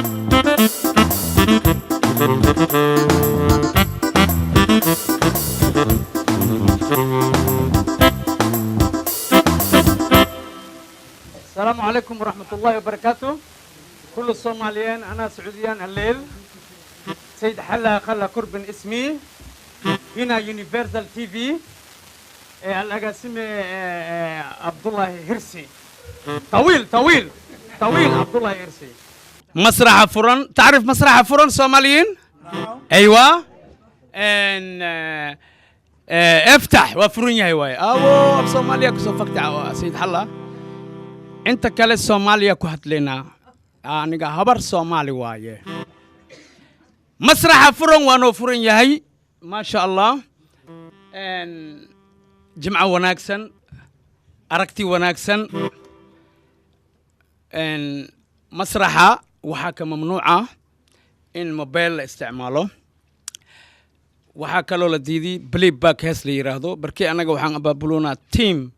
السلام عليكم ورحمة الله وبركاته. كل الصوماليين أنا سعوديان الليل. سيد حلا خلا كربن اسمي هنا يونيفرسال تي في الأقاسم عبد الله هرسي طويل عبد الله هرسي. مسرح فرن، تعرف مسرح فرن صوماليين؟ أيوة. افتح وفرن يا هواي أو صوماليا كسوفك سيد حلا انت كلا صوماليا كهت لنا انيغا هبر صومالي وايه مسرح فرن وانو فرن يهي ما شاء الله ان جمعة وناكسن اركتي وناكسن ان مسرحة وحاكا ممنوعة ان موبايل استعماله وحاكا لولا ديدي بلي باك هس لي يراهدو بركي اناغا وحان ابابلونا تيم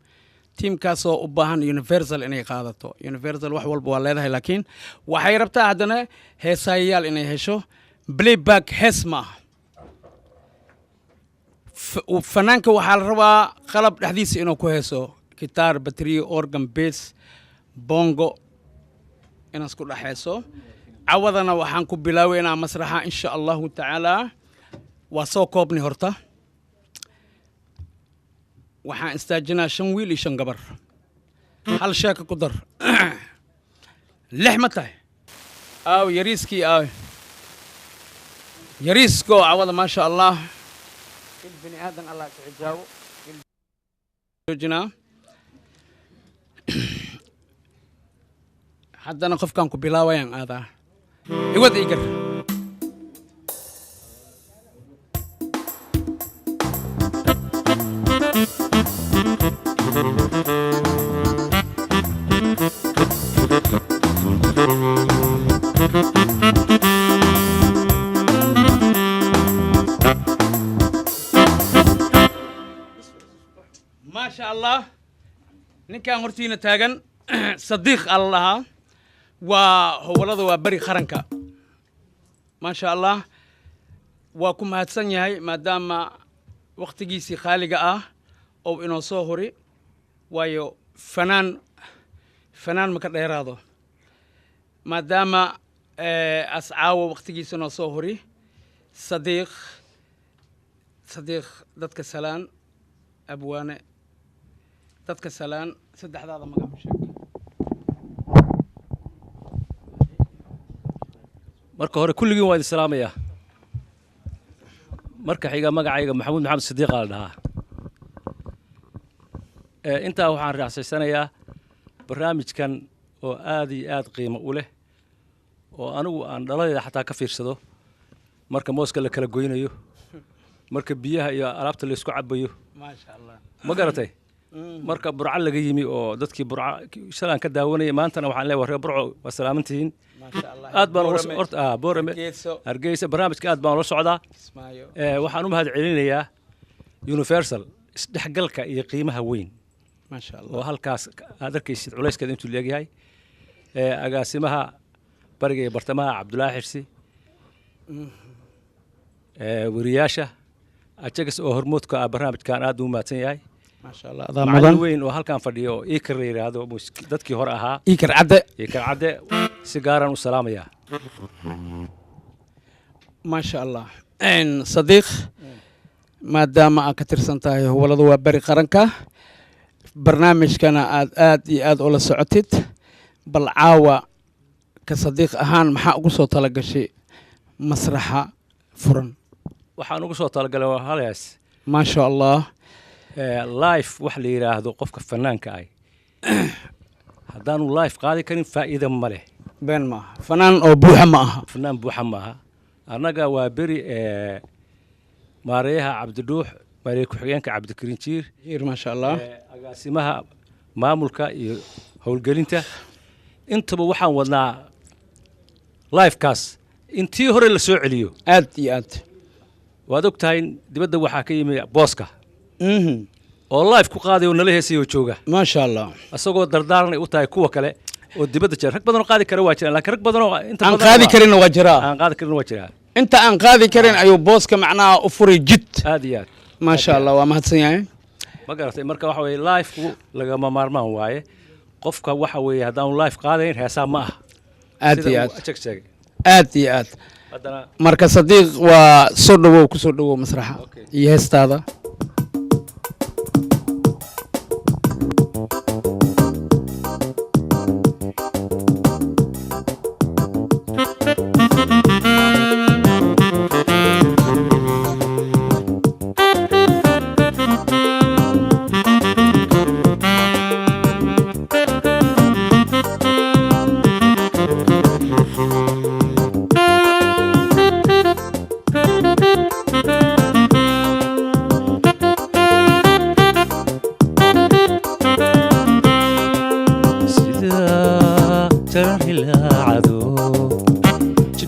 كاسو u baahan universal inay qaadato universal wax walba waa leedahay laakiin waxay rabtaa hadana heesayaal inay hesho playback heesma fanaanka waxa la rabaa qalab dhaxdiisa inuu ku heeso guitar battery organ bass bongo inuu isku dhaxayso cawadana waxaan ku bilaaweynaa masraxa insha Allah ta'ala waa soo koobni horta waxaan istaajinaa 5 wiil iyo 5 gabar hal sheeka ku dar lix ma tahay aw yariiskii aw yariisko awada ma sha Allah ibni aadan Allah ka xijaabo joojina haddana qofkan ku bilaawayaan aadaa iwad igar ما شاء الله نكان هرتينا تاغن صديق الله وهو لدو بري خرنكا ما شاء الله وكم هاتسن ياهي مادام وقتيسي خالقه او انو سو هوري وايو فنان مaka dheeraado maadaama ascaawo waqtigiisa noo soo hori sadiiq dadka salaan abwaane dadka salaan saddexdaada magac u sheeg marka hore kulligiin waa idin salaamaya marka xiga magacayga maxamuud maxamed sadiiq la dhahaa inta waxaan raaxaysanayaa barnaamijkan oo aad iyo aad qiimo u leh oo anigu aan dhaladayda xataa ka fiirsado marka mooska la kala goynayo marka biyaha iyo alaabta la isku cabayo ma sha Allah ma garatay marka burca laga yimi oo dadkii burca shalaan ka daawanayay maantana waxaan leeyahay burco waa salaamantiin ma sha Allah aad baan horta boorame hargeysa barnaamijka aad baan la socdaa waxaan u mahad celinayaa universal isdhexgalka iyo qiimaha weyn ما شاء الله وهالكاس هذا كيس عليس كذا أنتوا اللي هاي أقاسمها برجع برتمها عبد الله حرسي ورياشة أتجلس أهرموت كبرنامج كان هذا وما تنياي ما شاء الله هذا وين وهالكان فديو إيكرير هذا مش دتك هرأها إيكر عدة سيجارة وسلام يا ما شاء الله إن صديق ما دام أكثر سنتها هو لذو بري قرنكه برنامج كان آد ولا سعتت بالعاوة كصديق أهان محا أقصو تلقشي مسرحة فرن وحان أقصو تلقى هالياس ما شاء الله لايف وحلي يراهدو قفك فنان كاي هدانو لايف قادي كان فائدة ماله بين ما فنان أو بوحة معها فنان بوحة معها أنا وابري ماريها عبد الدوح ماريك حيانك عبد الكريم تير ما شاء الله أقاسمها مامولكا هولجلينتا أنت بوحان وضنا لايف كاس أنتي هور اللي سوء عليو آد وادوك تاين دبدا وحاكي بوسكا والله في قاضي ونليه سيو جوجا ما شاء الله أسوق دردارني وتاي كوا كله ودبده جرى رك بدن قاضي كره واجرا لكن رك بدن انت aan qaadi karin waa jiraa aan qaadi karin waajira inta aan qaadi karin ayuu booska macnaha u furay jid aadiyad ma sha Allah waa mahadsan yahay ma garatay marka waxa weeye live ku laga ma maarmaan waaye qofka waxa weeye hadaan live qaadayn heesaa ma ah aad iyo aad marka sadiiq waa soo dhawow ku soo dhawow masraxa iyo heestaada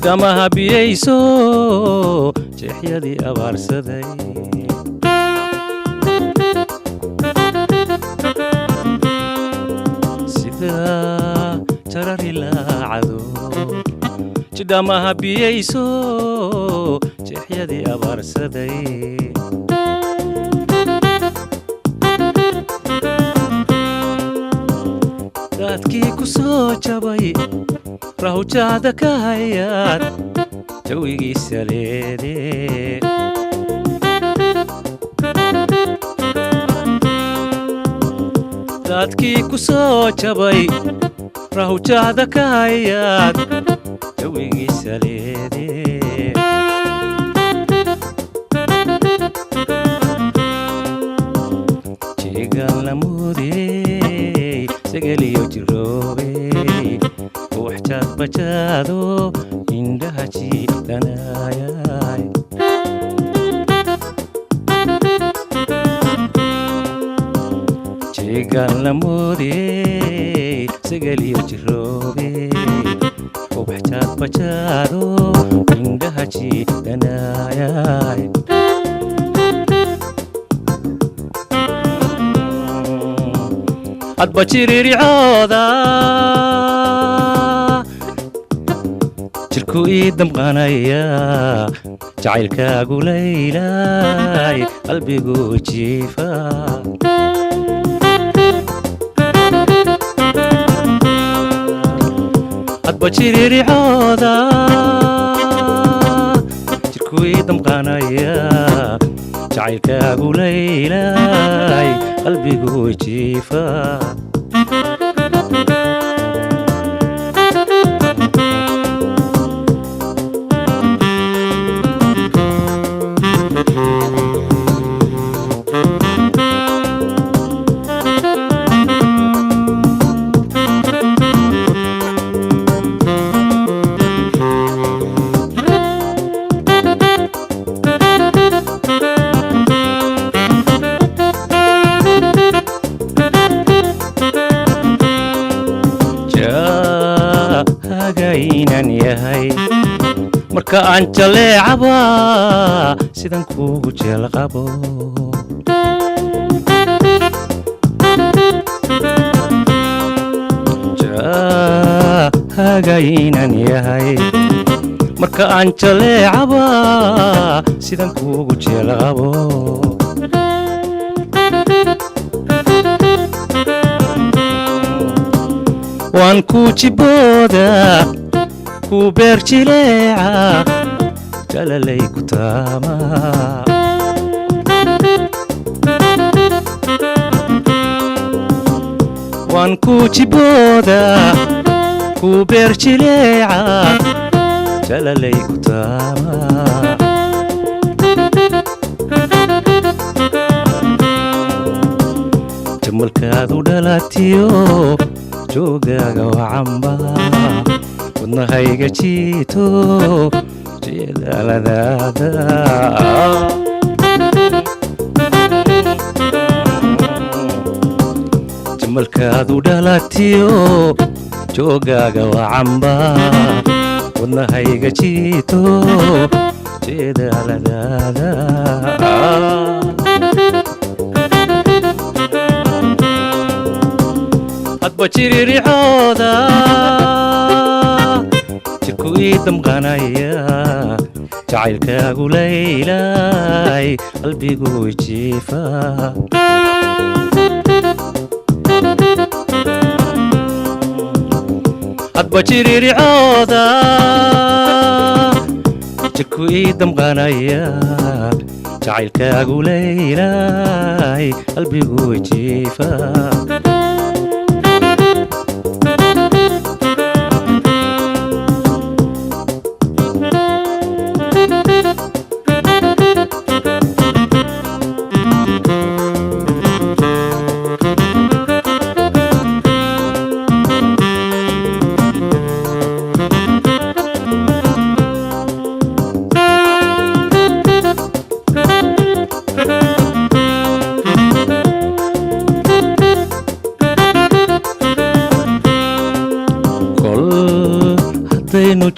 damaha biyayso jeexyadii abaarsaday sida jarari laacado jidhamaha biyayso jeexyadii abaarsaday daadkii ku soo jabay rahujada ka hayaan jawigiisa leedee daadkii ku soo jabay rahujada ka hayaan jawigiisa leedee jeegaan la muudey segeliyo jiroobey وحجات بجادو عندها شي دناياي جيغان لمودي سجلي وجروبي وحجات بجادو عندها شي دناياي أتبشري عوضا jirku ii damqanaya jacaylkaagu laylaay qalbigu jiifa hadba jiriricooda jirku ii damqanaya jacaylkaagu laylaay qalbigu jiifa marka aan jaleecaba sidan kuugu jeel qabo hagaynan yahay marka aan jaleecaba sidan kuugu jeel qabo waan ku jibooda ku beer jileeca jalalay ku taama waan ku jibooda ku beer jileeca jalalay ku taama jamalkaadu dhalatiyo joogaaga wacamba wadnahayga jiito jeedaaladaada jamalkaadu dhalatiyo joogaaga wacamba wadnahayga jiito jeedaaladaada hadba jiriricooda jirku ii damqanaya jacaylkaagu laylay qalbigu jiifa hadba jiriricooda jirku ii damqanaya jacaylkaagu laylay qalbigu jiifa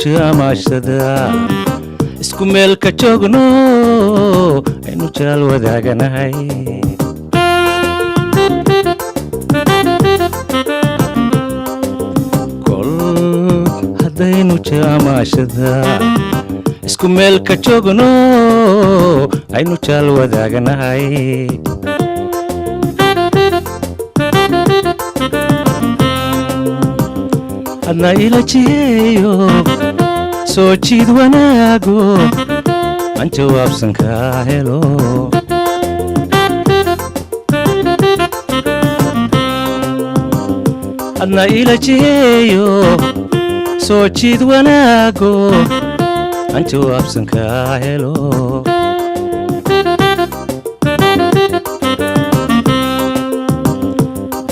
jamashada isku meel ka joogno aynu jaal wadaaganahay kol haddaynu jamashada isku meel ka joogno aynu jaal wadaaganahay hadna ila jiyeeyo soo jiid wanaago aan jawaabsan kaa helo hadna ila jiyeeyo soo jiid wanaago aan jawaabsan kaa helo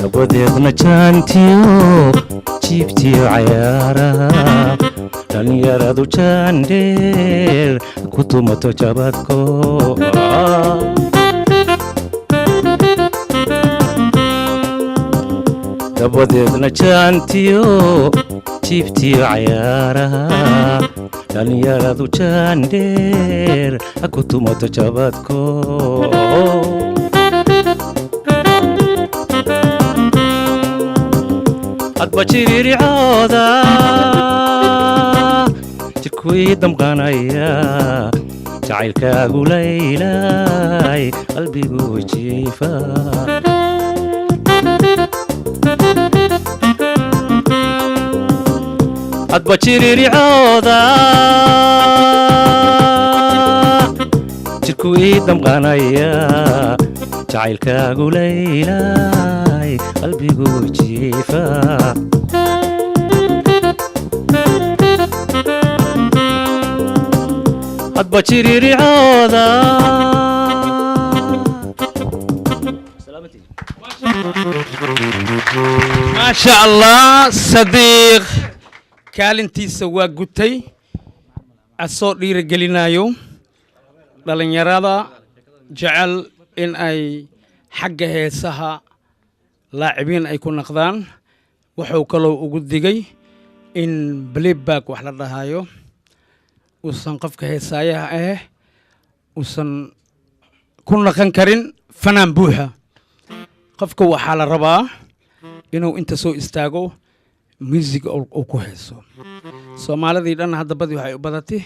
dabadeedna jaantiyo jiibtiyo cayaaraha dhalinyaradu jaandheer ku tumato jabadko dabadeedna jaantiyo jiibtiyo cayaaraha dhalinyaradu jaandheer ku tumato jabadko hadba jiriricooda jirku ii damqanaya jacaylkaagu laylay qalbigu jiifa hadba jiriricooda jirku ii damqanaya jacaylkaagu laylay qalbigu jiifa hadba jiriricooda maasha allah sadiiq kaalintiisa waa gutay asoo dhiirigelinayo dhalinyarada jecel in ay xagga heesaha laacibiin ay ku naqdaan wuxuu kaloo ugu digay in playback wax la dhahayo uusan qofka heesaayaha uusan ku naqan karin fanaan buuxa qofka waxaa la rabaa inuu inta soo istaago music uu ku heeso soomaalidii dhan hadda badi waxay u badatay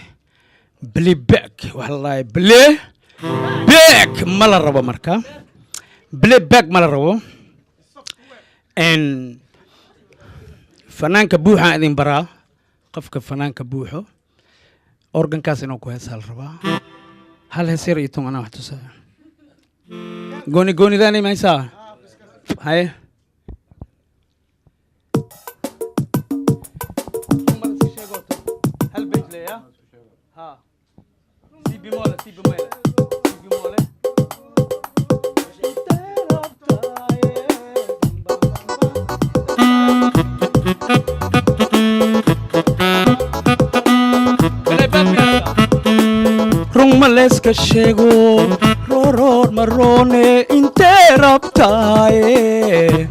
playback wax la dhahayo playback ma la rabo marka playback ma la rabo fanaanka buuxaan idin baraa qofka fanaanka buuxo organkaas inuu ku heesaa la rabaa hal hees yar iyo tun anaa wax tusaa goonidaanay maysaa haye hal bej leeya ha si bimole rung maleska sheego roor marone intee rabtaaye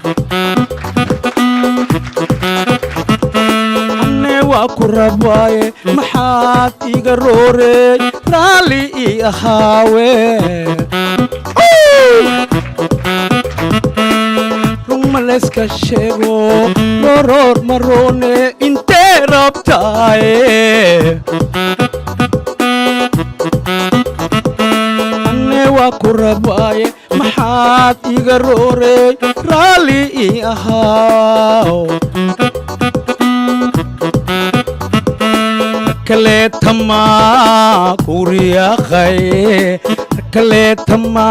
anne waa ku rabaaye maxaad iga roorey raalli ii ahaawe rung maleska sheego roror marone intee rabtaaye anne waa ku rabaaye maxaad iga roorey raalli ii ahaaw kaleetama kuriyaqaye kaleetama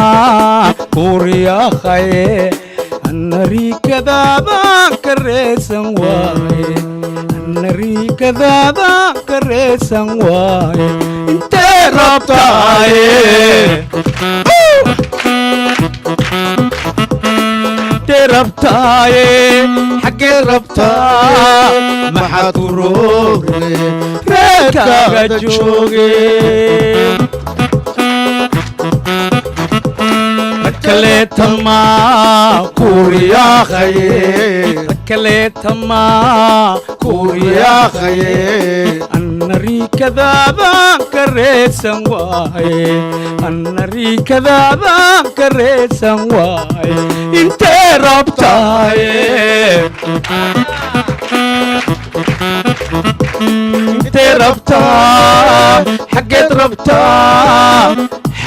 kuriyaqaye annariikadaadan ka reesan waaye annariikadaadan ka reesan waaye intee rabtaaye intee rabtaaye xaggee rabtaa maxaad u roore reerkaaga jooge kaleetama kuriyaqaye kaleetama kuriyaqaye annariikadaadan ka reesan waaye annariikadaadan ka reesan waaye intee rabtaaye intee rabtaa xaggeed rabtaa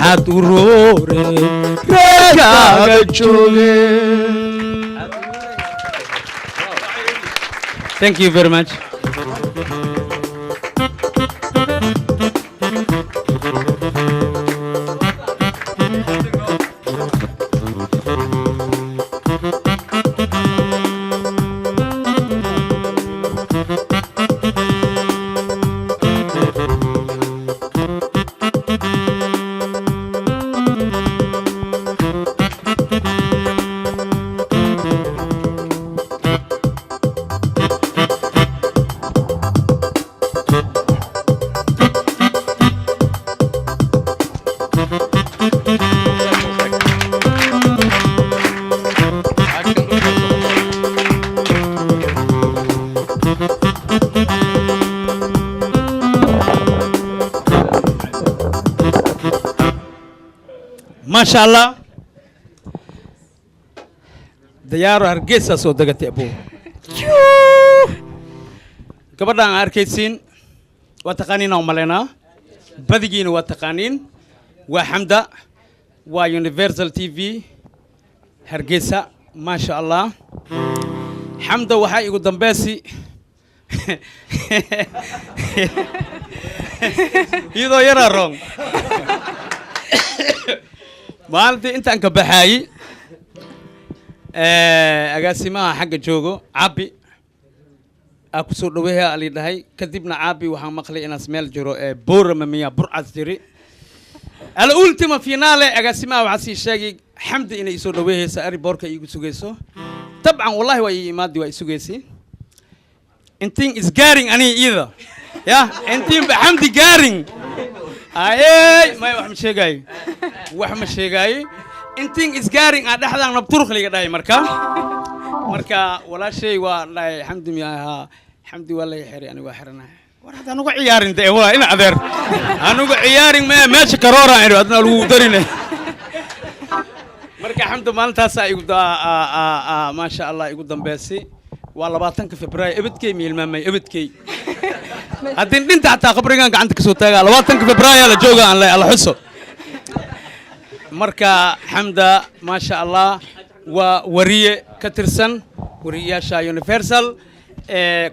xaad u roore reerkaaga jooge thank you very much ما شاء الله ديار هرقيسة سو دقتي أبو قبل أن أركيسين وتقانين ومالنا بدقين وتقانين وحمدة ويونيفرسال تي في هرقيسة ما شاء الله حمدة وحي قدام باسي يدو يرى رون maalintii intaan ka baxaayey agaasimaha xagga joogo cabbi aa ku soo dhaweeyaa ali dhahay kadibna cabbi waxaan maqlay inaas meel jiro boorama miya burcas jiri al ultima finale agaasimaha waxaa sii sheegay xamdi inay soo dhaweeyaysa ari boorka iigu sugayso tabcan wallahi waa ii imaadi waa isugaysay intiin is gaaring ani iyada ya intiin ba xamdi gaaring ay ma wax ma sheegay wax ma sheegay intiin is gaaring aan dhaxdaan nabturq liga dhahay marka walaashay waa dhahay xamdi miyaha xamdi waa la xiri ani waa xiranahay war hada anugu ciyaarin de waa ina adeer anugu ciyaarin ma meesha karoora inu adna lagu darinay marka xamdi maalintaas ay igu ma sha Allah igu dambeysay waa 20 Febraayo ebadkay miilmaamay ebadkay haddii dhinta xataa qabrigan gacanta ka soo taagaa 20 Febraayo la jooga aan la xuso marka xamda ma sha Allah waa wariye ka tirsan wariyaasha Universal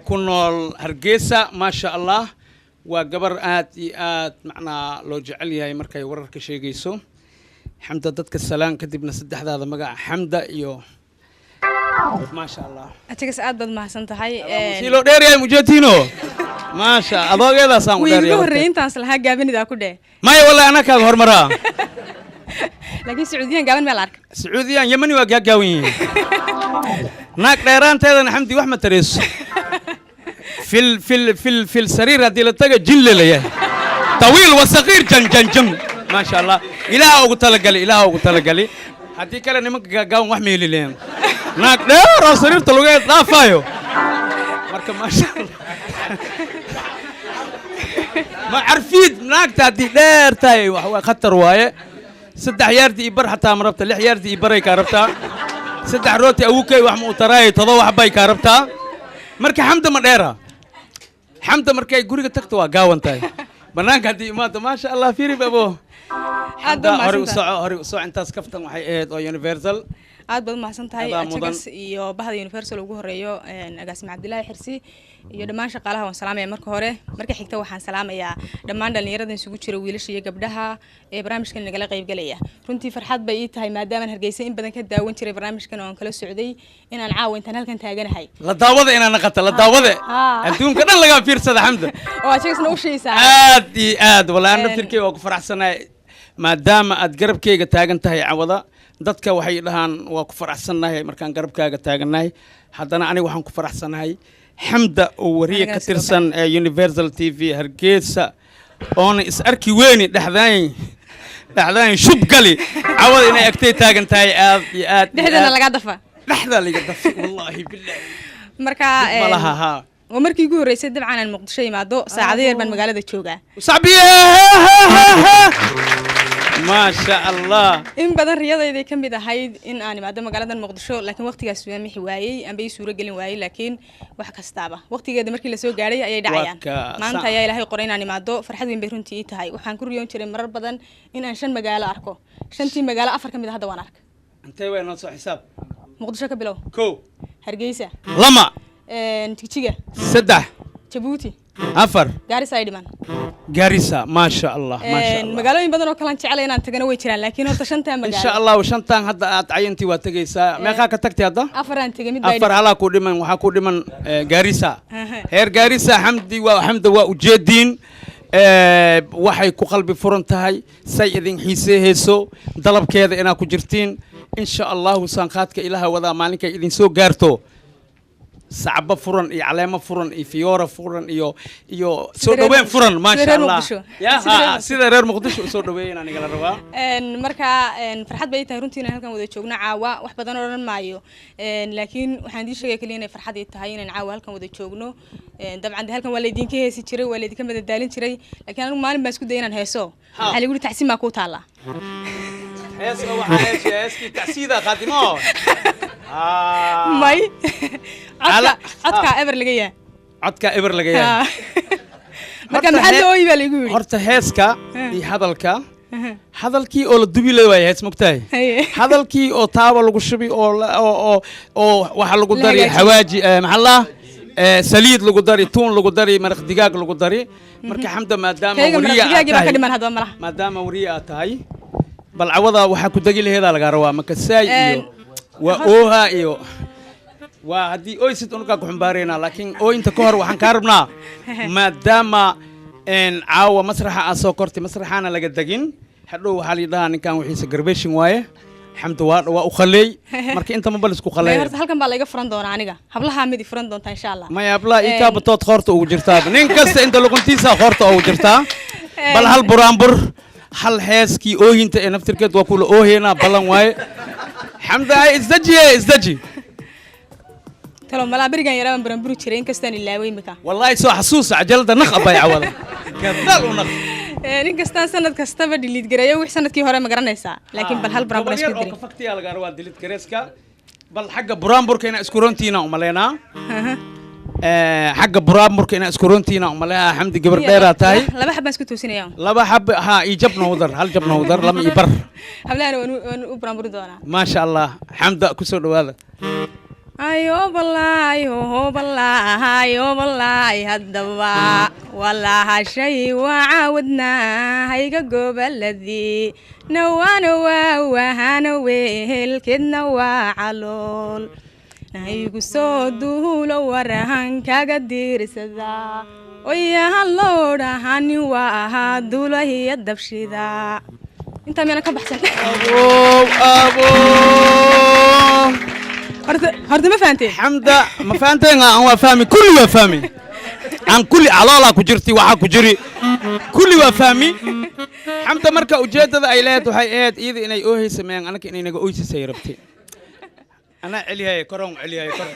ku nool Hargeysa ma sha Allah waa gabar aad iyo aad macnaa loo jecel yahay markay wararka sheegayso xamda dadka salaan kadibna saddexdaada magac xamda iyo ما شاء الله أتكلم أدب ما حسنت هاي سيلو دير يا مجتينو ما شاء الله هذا سام دير يا ويقولون تانسل ها جابني ذا كده ما والله أنا كان هرمرا لكن السعوديين جابن ملارك السعوديين يمني وجا جاوين ناك ديران تيران حمدي وأحمد تريس في السرير هذه لتجا جل ليه طويل وصغير جن ما شاء الله إله قلت لك لي هذه كلا نمك جاون وحمي لين ناك دير سرير تلقى لا فايو مركب ما شاء الله ما عرفيد ناك تادي دير تاي وهو خطر وايه 6 ياردي يبر حتى مربته 6 ياردي يبريك عرفتها saddex rooti awukay wax ma u taraay todo wax bay ka rabtaa marka xamda ma dheera xamda markay guriga tagto waa gaawan tahay banaanka haddii imaado maasha allah fiiri babo aad baad hore u soco intaas kaftan waxay ahayd oo universal aad baad mahadsan tahay Adaa mudan. ajagas iyo bahda universal ugu horeeyo agaasima cabdilaahi xirsi iyo dhammaan shaqaalaha waan salaamaya marka hore marka xigta waxaan salaamayaa dhammaan dhalinyarada isugu jira wiilasha iyo gabdhaha ee barnaamijkan nagala qaybgalaya runtii farxad bay ii tahay maadaama hargeysa in badan ka daawan jiray barnaamijkan oo aan kala socday inaan caawa intaan halkan taaganahay la daawada inaan naqata la daawada adduunka dhan laga fiirsada xamda oo ajagasna u sheeysaa aad iyo aad wallahi naftirkeyga waa ku faraxsanahay maadaama aad garabkeyga taagan tahay cawada dadka waxay dhahaan waa ku faraxsanahay markaan garabkaaga taaganahay haddana aniga waxaan ku faraxsanahay xamda oo wariye ka tirsan ee universal TV hargeysa oona is arki weyni dhexdaan shub gali cawada inay agtay taagan tahay aad iyo aad dhexdeena laga dafa dhexda laga dafa wallahi billahi marka malaha ha oo markii ugu horeysay dabcan aan muqdisho imaado saacado yar baan magaalada joogaa صعبيه ما شاء الله in badan riyadayday ka mid ahayd in aan imaado magaaladan muqdisho laakiin waqtigaas waa mixi waayey amba ii suuro gelin waayey laakiin wax kastaaba waqtigeeda markii la soo gaadhay ayay dhacayaan maanta ayaa ilaahay qoray inaan imaado farxad weyn bay runtii ii tahay waxaan ku riyoon jiray marar badan in aan 5 magaalo arko 5tii magaalo 4 ka mid ah hadda waan arkay intee way noo soo xisaab muqdisho ka bilow kow hargeysa lama tigjiga saddex jabuuti afar gaarisa ay dhiman gaarisa ما شاء الله ما شاء الله magaalooyin badan oo kala jecel inaan tagana way jiraan laakiin horta 5 magaalo إن شاء الله وشنتان هذا عينتي واتجيسا ما كا كتكتي هذا afaraan tagay mid bay أفر هلا كودمان وحكودمان غاريسا هير غاريسا حمدي وحمد وجدين waxay ku qalbi furan tahay say idin xiiseeyso dalabkeeda inaa ku jirtiin insha Allah sanqaadka ilaaha wada maalinka idin soo gaarto sacba furan iyo caleemo furan iyo fiyoora furan iyo soo dhaweyn furan ma sha Allah ya sida reer muqdisho soo dhaweeyeen aniga la rabaa marka farxad bay tahay runtii inaan halkan wada joogno caawa wax badan oran maayo laakiin waxaan idin sheegay kaliya inay farxad tahay inaan caawa halkan wada joogno dabcan halkan waa la idinka heesi jiray waa la idinka madadaalin jiray laakiin anigu maalin baan isku day inaan heeso waxa lagu tacsiin ma ku taala hees waxa heeskii tacsiida qaadimo may codka ever laga yaa codka ever laga yaa marka maxaa loo iibaa lagu yiri horta heeska iyo hadalkii oo la dubi leeyahay hees mugtahay hadalkii oo taaba lagu shubi oo waxa lagu dari xawaaji maxalla saliid lagu dari tuun lagu dari maraq digaag lagu dari marka xamda maadaama wariye aad tahay bal cawada waxa ku dagi laheeda laga rabaa makasaay iyo waa ooha iyo waa haddii oysid unukaa ku xumbaaraynaa laakiin ooyinta ka hor waxaan kaa rabnaa maadaama caawa masraxa aad soo kortay masraxaana laga degin hadhow waxaa la yidhahaa ninkan wixiisa garbeeshin waaye xamda waa u khaleey marka inta ma bal isku khaleey horta halkan baa laga furan doonaa aniga hablaha mid furan doonta insha Allah maya hablaha itaaba tood qoorta ugu jirtaa nin kasta inta luquntiisa qoorta ugu jirtaa bal hal buraanbur hal heeskii oohinta ee naftirkeed waa kula ooheena balan waaye xamda isdaji talo mala barigan yaraan buraanburu jiray in kastaan ilaaway maka wallahi soo xasuus ajalda naq abay cawada kadal u naq in kastaan sanad kastaba delete gareeyo wix sanadkii hore ma garanaysaa laakiin bal hal buraanbur isku diray faktiya laga rabaa delete gareeska bal xagga buraanburka ina isku runtiina u maleena xagga buraanburka ina isku runtiina u maleeha xamdi gabar dheera tahay laba xab baan isku toosinaya laba xab ha ijabna wadar hal jabna wadar lama ibar hablaana waan u buraanburi doonaa ma sha Allah xamda ku soo dhawaada ayo balay haddaba walaha shay waacawadna hayga goboladii nawaana waawahana wehelkeedna waa calool nahaygu soo duulo warahan kaga diirsada oyahan loo dhahani waa ahaa dulahiya dabshida intaa miyana ka baxsan horta ma fahanteen xamda ma fahanteen aan waa fahmi kulli waa fahmi aan kulli caloola ku jirti waxa ku jiri kulli waa fahmi xamda marka ujeedada ay leedahay waxay aad iyada inay oohaysameen anaka inay naga ooysisay rabtay ana celiyahay koron celiyahay koron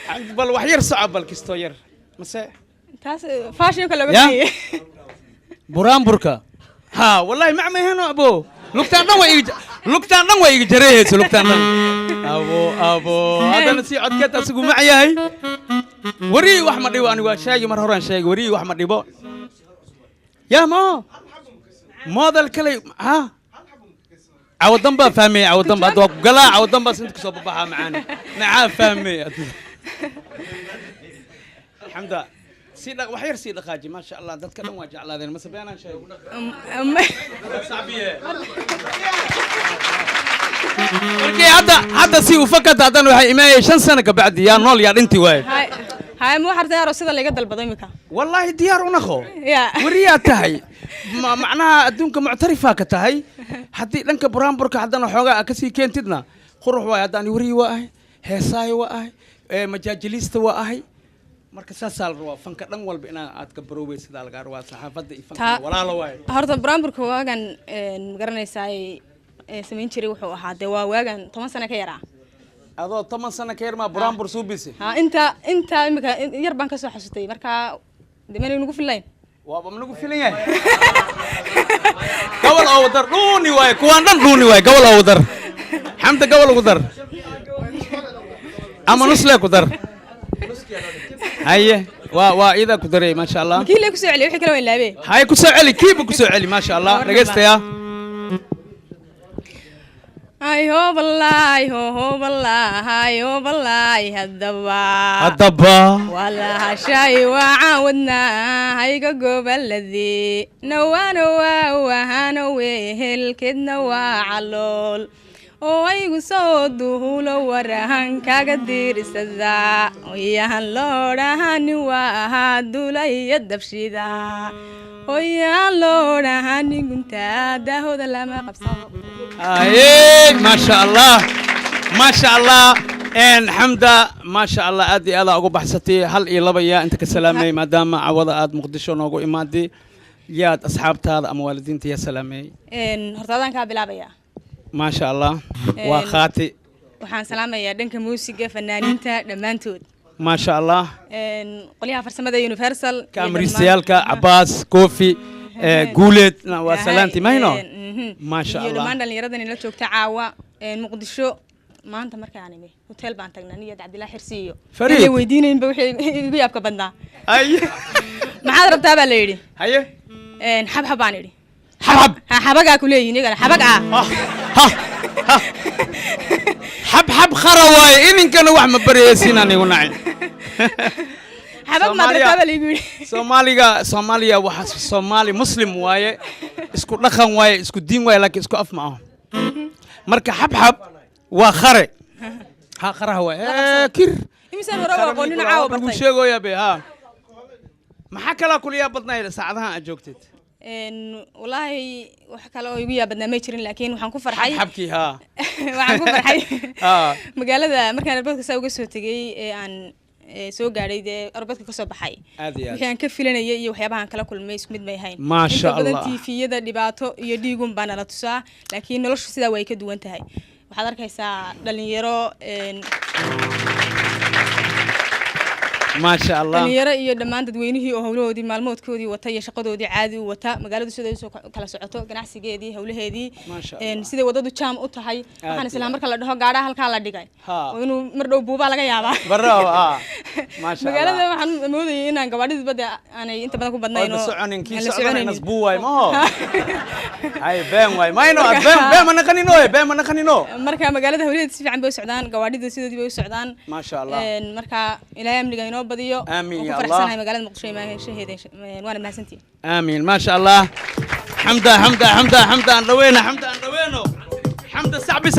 xamda bal wax yar socod bal kisto yar mase taas fashion kala badiyay buraanburka ha wallahi ma ma hano abo lugtaan dhan way lugtaan dhan waa iga jarayhayso lugtaan dhan abo haddana sii codkeed asigu mac yahay warii wax ma dhibo anigu waa sheegi mar horaan sheegi warii wax ma dhibo yaa ma moodal kale ha cawadan baa fahmay cawadan baa hadda waa ku galaa cawadan baa sinta kasoo babaxaa macaani nacaa fahmay xamda sii dhaq wax yar sii dhaqaaji ma sha Allah dadka dhan waa jeclaadeen mase beenaan sheego saabiye markii hadda si u fakata haddana waxay imaayay 5 sano ka bacdi yaa nool yaa dhinti waaye هاي مو حرت يا رصيد اللي قدل بضيمك والله ديار ونخو يا وريات تهي معناها أدونك معترفة كتهي حتى لأنك برامبرك حدنا حوجا كسي كنتدنا خروح واي هداني وري واي هساي واي مجاجليست واي مركز سال روا فنك لن وال بينا أتكبروا بس هذا الجار صحافة فنك ولا لا واي هرت برامبرك واجن مقرن ساي سمين شري وحوا هذا واجن 8 سنة كيرا adoo 10 sano ka yar ma buraanbur soo bisay ha inta imika yar baan ka soo xasutay marka dimaan nagu filayn waaba nagu filan yahay gobol oo wadar dhuuni waay kuwaan dhan dhuuni waay gobol oo wadar xamda gobol ugu dar ama nusle ku dar haye waa ida ku daray ma sha Allah kii la ku soo celi wixii kale way laabay hay ku soo celi kiiba ku soo celi ma sha Allah dhageystaya هاي هو بالله هدبا ولا هالشاي وعاودنا هاي قوب الذي نوا وهانا ويهل كدنا وعلول ويقو صوده لو ورهان كاقدير سدا ويهان لورهان وهادو لي يدفشيدا ويهان لورهان كنت داهو لما قبصه ايه ما شاء الله ما شاء الله ان حمده ما شاء الله ادي ادا ugu baxsatay hal iyo laba yaa inta ka salaamay maadaama awada aad muqdisho noogu imaadii yaad asxaabtaada ama waalidiinta yaa salaamay hortaadan ka bilaabaya ما شاء الله وخاتي waxaan salaamayaa dhanka muusiga fanaaniinta dhamaantood ما شاء الله qoliyaha farsamada universal kaamristayaalka Abbas Kofi Guuled waa salaanti mayno ما شاء الله dhamaan dhalinyaradan ila joogta caawa muqdisho maanta markaan imay hotel baan tagnaa niyad Cabdilaahi Xirsiyo Fariid weydiinayba wixii igu yaabka badnaa ay maxaad rabtaa baa la yiri haye xabxab baan yiri حبحب حبقا كليين يقول حبقا حبحب خرواي إن كانوا واحد مبريسين أنا ونعي حبق ما درت اللي يقول Soomaaliya waxa Soomaali muslim waaye isku dhaqan waaye isku diin waaye laakiin isku af ma aha marka xabxab waa khare ha kharaha waaye kir imisan hore waa qoonina caawa bartay ugu sheegoya be ha maxaa kala kuliya badnayd saacadaha aad joogtid والله وحكى له يقول يا بدنا ما يشرين لكن وحنكون فرحي حبكي ها وحنكون فرحي مقالة مركان البلد كسر وقصة تجي عن سوق قاعد أربعة كسر بحي وحين كيف لنا يجي وحيابها كلا كل ما يسمد ما يهين ما شاء الله بدن في يدا اللي بعته يديقون بنا لا تسا لكن نلش سيدا ويكد وانتهي وحضرك هسا دلنيرو ما شاء الله dhalinyaro iyo dhammaan dadweynihii oo hawlahoodii maalmoodkoodii wata iyo shaqadoodii caadi u wata magaalada sida ay soo kala socoto ganacsigeedii hawlaheedii sida wadadu jaam u tahay waxaan isla marka la dhaho gaadha halka la dhigay oo inuu mar dhow buuba laga yaabaa barro ma sha Allah magaalada waxaan moodayay inaan gawaadhida badda aanay inta badan ku badnayn oo soconin ki soconin nasbu way ma ho ay been way ma ino been ma naqanino been ma naqanino marka magaalada hawlaheedii si fiican bay u socdaan gawaadhida sidoodii bay u socdaan ma sha Allah marka ilaahay amniga inoo badiyo آمين يا الله مقالة مقدشة ما شهيدين وأنا ما سنتي آمين ما شاء الله حمدا حمدا حمدا حمدا روينا حمدا روينا حمدا سعبي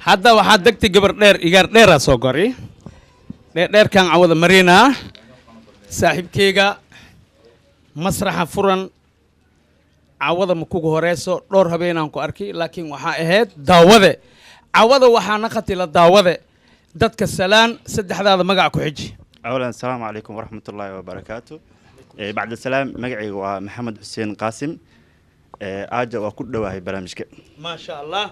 hadda waxaad degtay gabar dheer igaar dheeraa soo gori dheerkan cawada marina saaxiibkeyga masraxa furan cawada ma kugu horeyso dhowr habeenaan ku arkay laakiin waxaa ahayd daawade cawada waxaana khatila daawade dadka salaan saddexdaada magac ku xiji أولا السلام عليكم ورحمة الله وبركاته بعد السلام مقعي ومحمد حسين قاسم آجا وكل دواهي برامجك ما شاء الله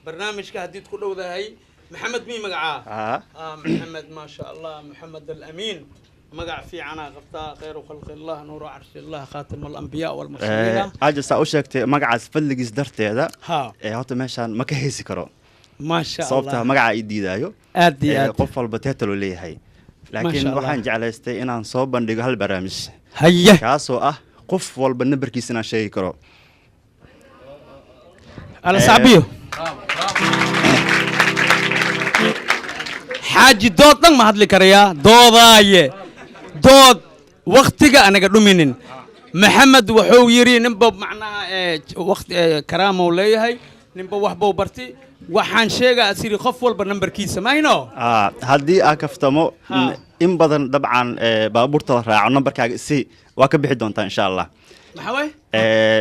برنامجك هديت كل دواهي محمد مين مقعاه محمد ما شاء الله محمد الأمين مقع في عنا غطاء خير خلق الله نور عرش الله خاتم الأنبياء والمرسلين آجا سأوشكت مقع سفلق إصدرت هذا ها هاتا ماشان ما كهيسي كرو ما شاء الله صوبتها مقع إيدي دايو آدي قفل بتيتلو لي هاي لكن waxaan jeclaystay inaan soo bandhigo hal barnaamij haye kaasoo ah qof walba nambarkiisa inaan sheegi karo ala saabiyo xaaji dood dhan ma hadli karayaa doodaaye dood waqtiga anaga dhuminin maxamed wuxuu yiri ninba macnaha waqti karaamo leeyahay ninba waxbuu barti waxaan sheegaa asiri qof walba nambarkiisa ma hayno haddii aan kaftamo in badan dabcan baabuurta la raaco nambarkaaga si waa ka bixi doontaa insha allah maxaa way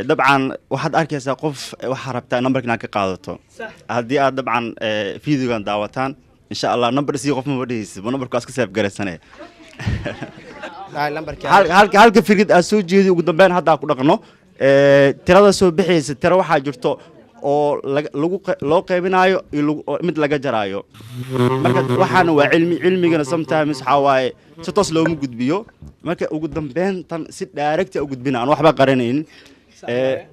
dabcan waxaad arkaysaa qof waxaa rabtaa nambarka inaad ka qaadato haddii aad dabcan fiidiyogan daawataan insha allah nambar si qof ma dhehaysid ma nambarkaas ka seef garaysane halka firid aad soo jeedi ugu dambeyn hadda ku dhaqno tirada soo bixaysa tira waxaa jirto oo loo qaybinayo iyo mid laga jaraayo marka waxaana waa cilmigana sometimes waxaa waaye si toos looma gudbiyo marka ugu dambeyn tan si direct u gudbina aan waxba qaranaynin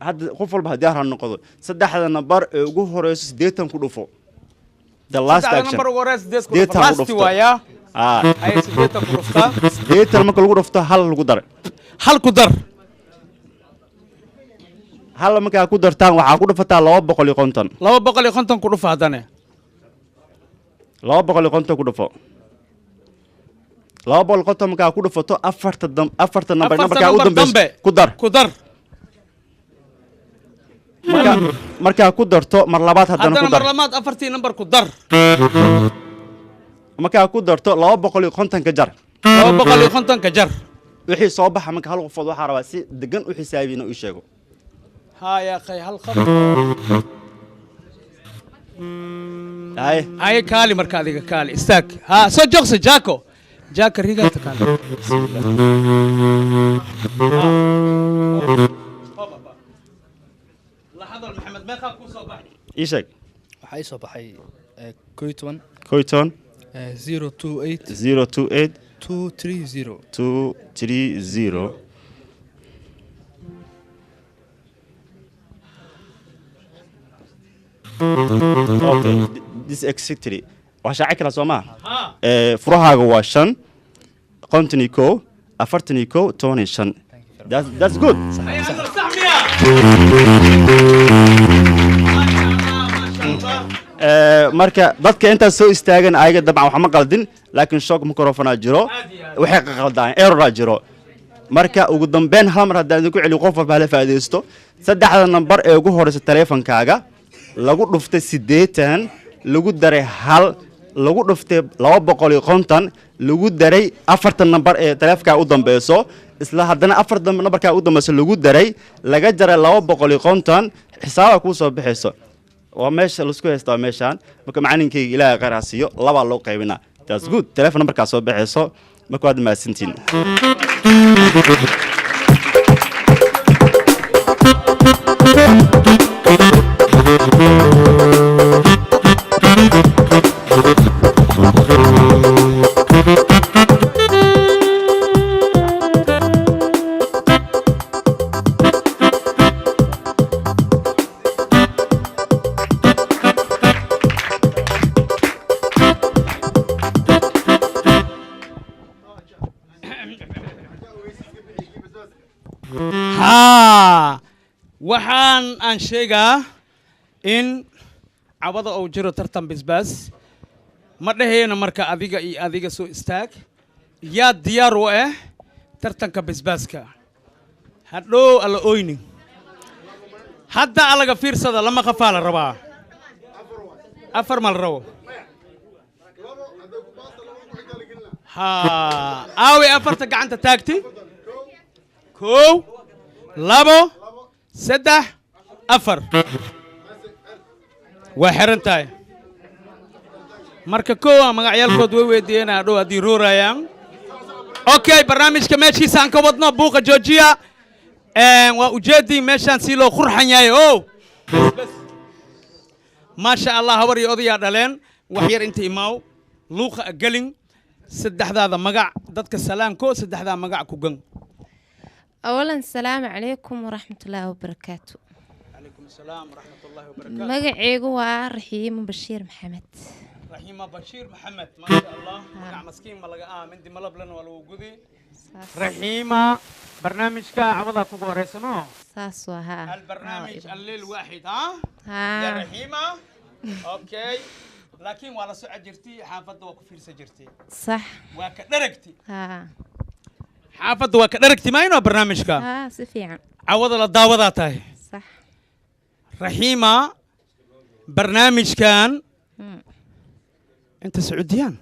hadda qof walba haddii aan noqdo saddexda nambar ee ugu horeyso 80 ku dhufo the last action nambar ugu horeyso 80 ku dhufo waaya ay 80 ku dhufta 80 marka lagu dhufto hal lagu dar hal ku dar hal markaa ku dartaan waxaa ku dhufataa 250 250 ku dhufa hadane 250 ku dhufo 250 markaa ku dhufato afarta nambarkaa u dambeys ku dar markaa ku darto mar labaad haddana ku dar mar labaad afartii nambar ku dar markaa ku darto 250 ka jar 250 ka jar wixii soo baxa marka hal qofood waxaa rabaa si degan u xisaabiina u sheego ها يا اخي هالخط هاي كالي مركادي كالي استاك ها سو جوكس جاكو جاك ريغا كالي لحظه محمد ما خاف كو صباح ايشك waxay soo baxay Koyton 028 230 Okay, this is exactly. وشاعك لا سوما. فرها جواشن. قنتنيكو. أفرتنيكو تونيشن. That's good. marka dadka inta soo istaagan ayaga dabcan waxa ma qaldin laakiin shock microphone jiro waxay qaldaan error jiro marka ugu dambeyn hal mar haddii ku celi qof walba la faa'iideysto saddexda nambar ee ugu horeysa taleefankaaga lagu dhuftay 80 lagu daray hal lagu dhuftay 250 lagu daray afarta nambar ee taleefanka u dambeeyso isla haddana afarta nambarka u dambeeyso lagu daray laga jaray 250 xisaaba ku soo bixayso waa meesha la isku haysto meeshan marka macallinkayga ilaahay qaraasiyo laba loo qaybina that's good taleefan nambarka soo bixayso marka waad maasantiin waxaan aan sheegaa in cabada uu jiro tartan bisbaas ma dhaheena marka adiga iyo adiga soo istaag yaa diyaar u ah tartanka bisbaaska hadhow alla oynin hadda alaga fiirsada lama qafaa la rabaa afar ma la rabo ها أوي أفرت قعنت تاكتي كو لابو سدح أفر وحرنتاي marka koowa magacyaalkood way weydiiyeen adhow haddii ruurayaan okay barnaamijka meeshiisaan ka wadno buuqa joojiya waa ujeedii meeshaan si loo qurxan yahay o maasha allah habar iyo odayaa dhaleen wax yar inta imaaw luuqa gelin saddexdaada magac dadka salaanko saddexdaa magac ku gan أولا السلام عليكم ورحمة الله وبركاته. عليكم السلام ورحمة الله وبركاته. مقعيقو رحيم بشير محمد. رحيم بشير محمد ما شاء الله. مقع مسكين ملقا من دي ملبلن والوجودي. رحيمة برنامجك عوضة كبار اسمه. ساسوا ها. البرنامج الليل واحد ها؟ ها. يا رحيمة. اوكي. لكن ولا سعد جرتي حافظ وكفير سجرتي. صح. وكدركتي. ها. حافظ وكدركتي ما ينو برنامجك. ها سفيان. عوضة للدعوة تاي. صح. رحيمة برنامج كان انت سعوديان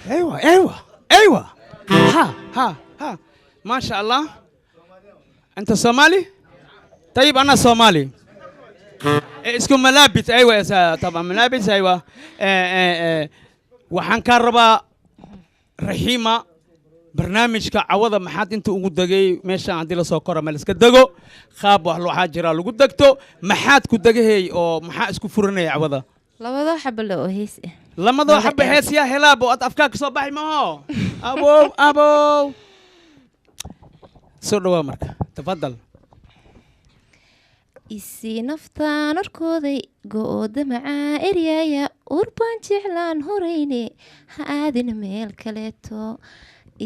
ايوه ها ما شاء الله انت صومالي طيب انا صومالي اسكم ملابس ايوه طبعا ملابس ايوه وحان كان ربا رحيمة barnaamijka cawada maxaad inta ugu dagay meesha aan dila soo koro meel iska dago qaab wax loo xajira lagu dagto maxaad ku dagahay oo maxaa isku furanay cawada labado xabba loo hees lamado xabba hees ya helaabo ad afka ka soo baxay ma abo soo dhawa marka tafadal isi naftaan arkooday go'ooda macaa eryaya urbaan jeclaan horeyne ha aadina meel kaleeto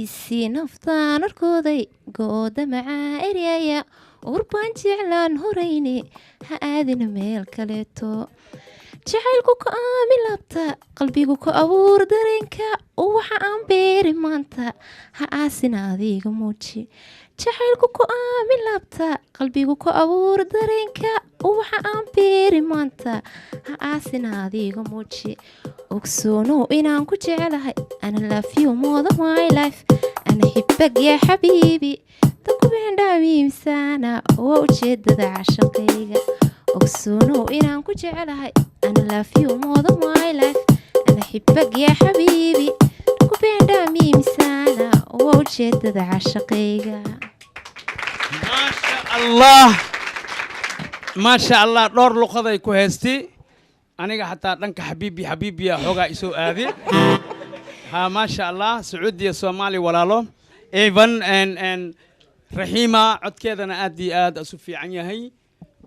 isi naftaan arkooday go'ooda macaa eryaya urbaan jeclaan horeyne ha aadina meel kaleeto jacaylku ka aami laabta qalbigu ka abuur dareenka waxa aan beeri maanta ha aasina adiga muuji jacaylku ku aami laabta qalbigu ka abuur dareenka waxa aan beeri maanta ha aasina adiga muuji ogsoonow inaan ku jecelahay ana love you more than my life ana xibbag yaa xabiibi dadku bendhaamiimsaana waa ujeedada cashaqayga ogsoonow inaan ku jecelahay ana love you more than my life ana xibbag yaa xabiibi dadku bendhaamiimsaana waa ujeedada cashaqayga ما شاء الله دور لقطة كويستي أنا حتى دنك حبيبي يا حوجا يسوع هذه ها ما شاء الله سعودية الصومالي ولا له إيفن إن رحيمة عد كذا أنا أدي أسوفي عني هي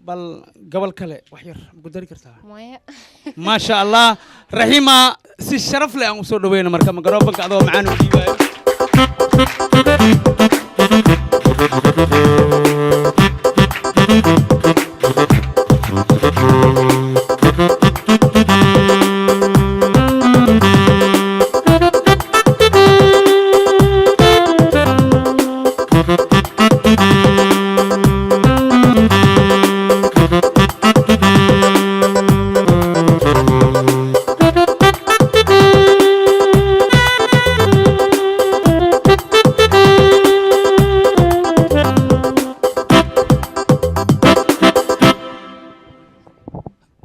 بل قبل كله وحير بقدر كرتها ما شاء الله رحيمة الشرف لي أن أصور دوينا مركب مقربك هذا معنا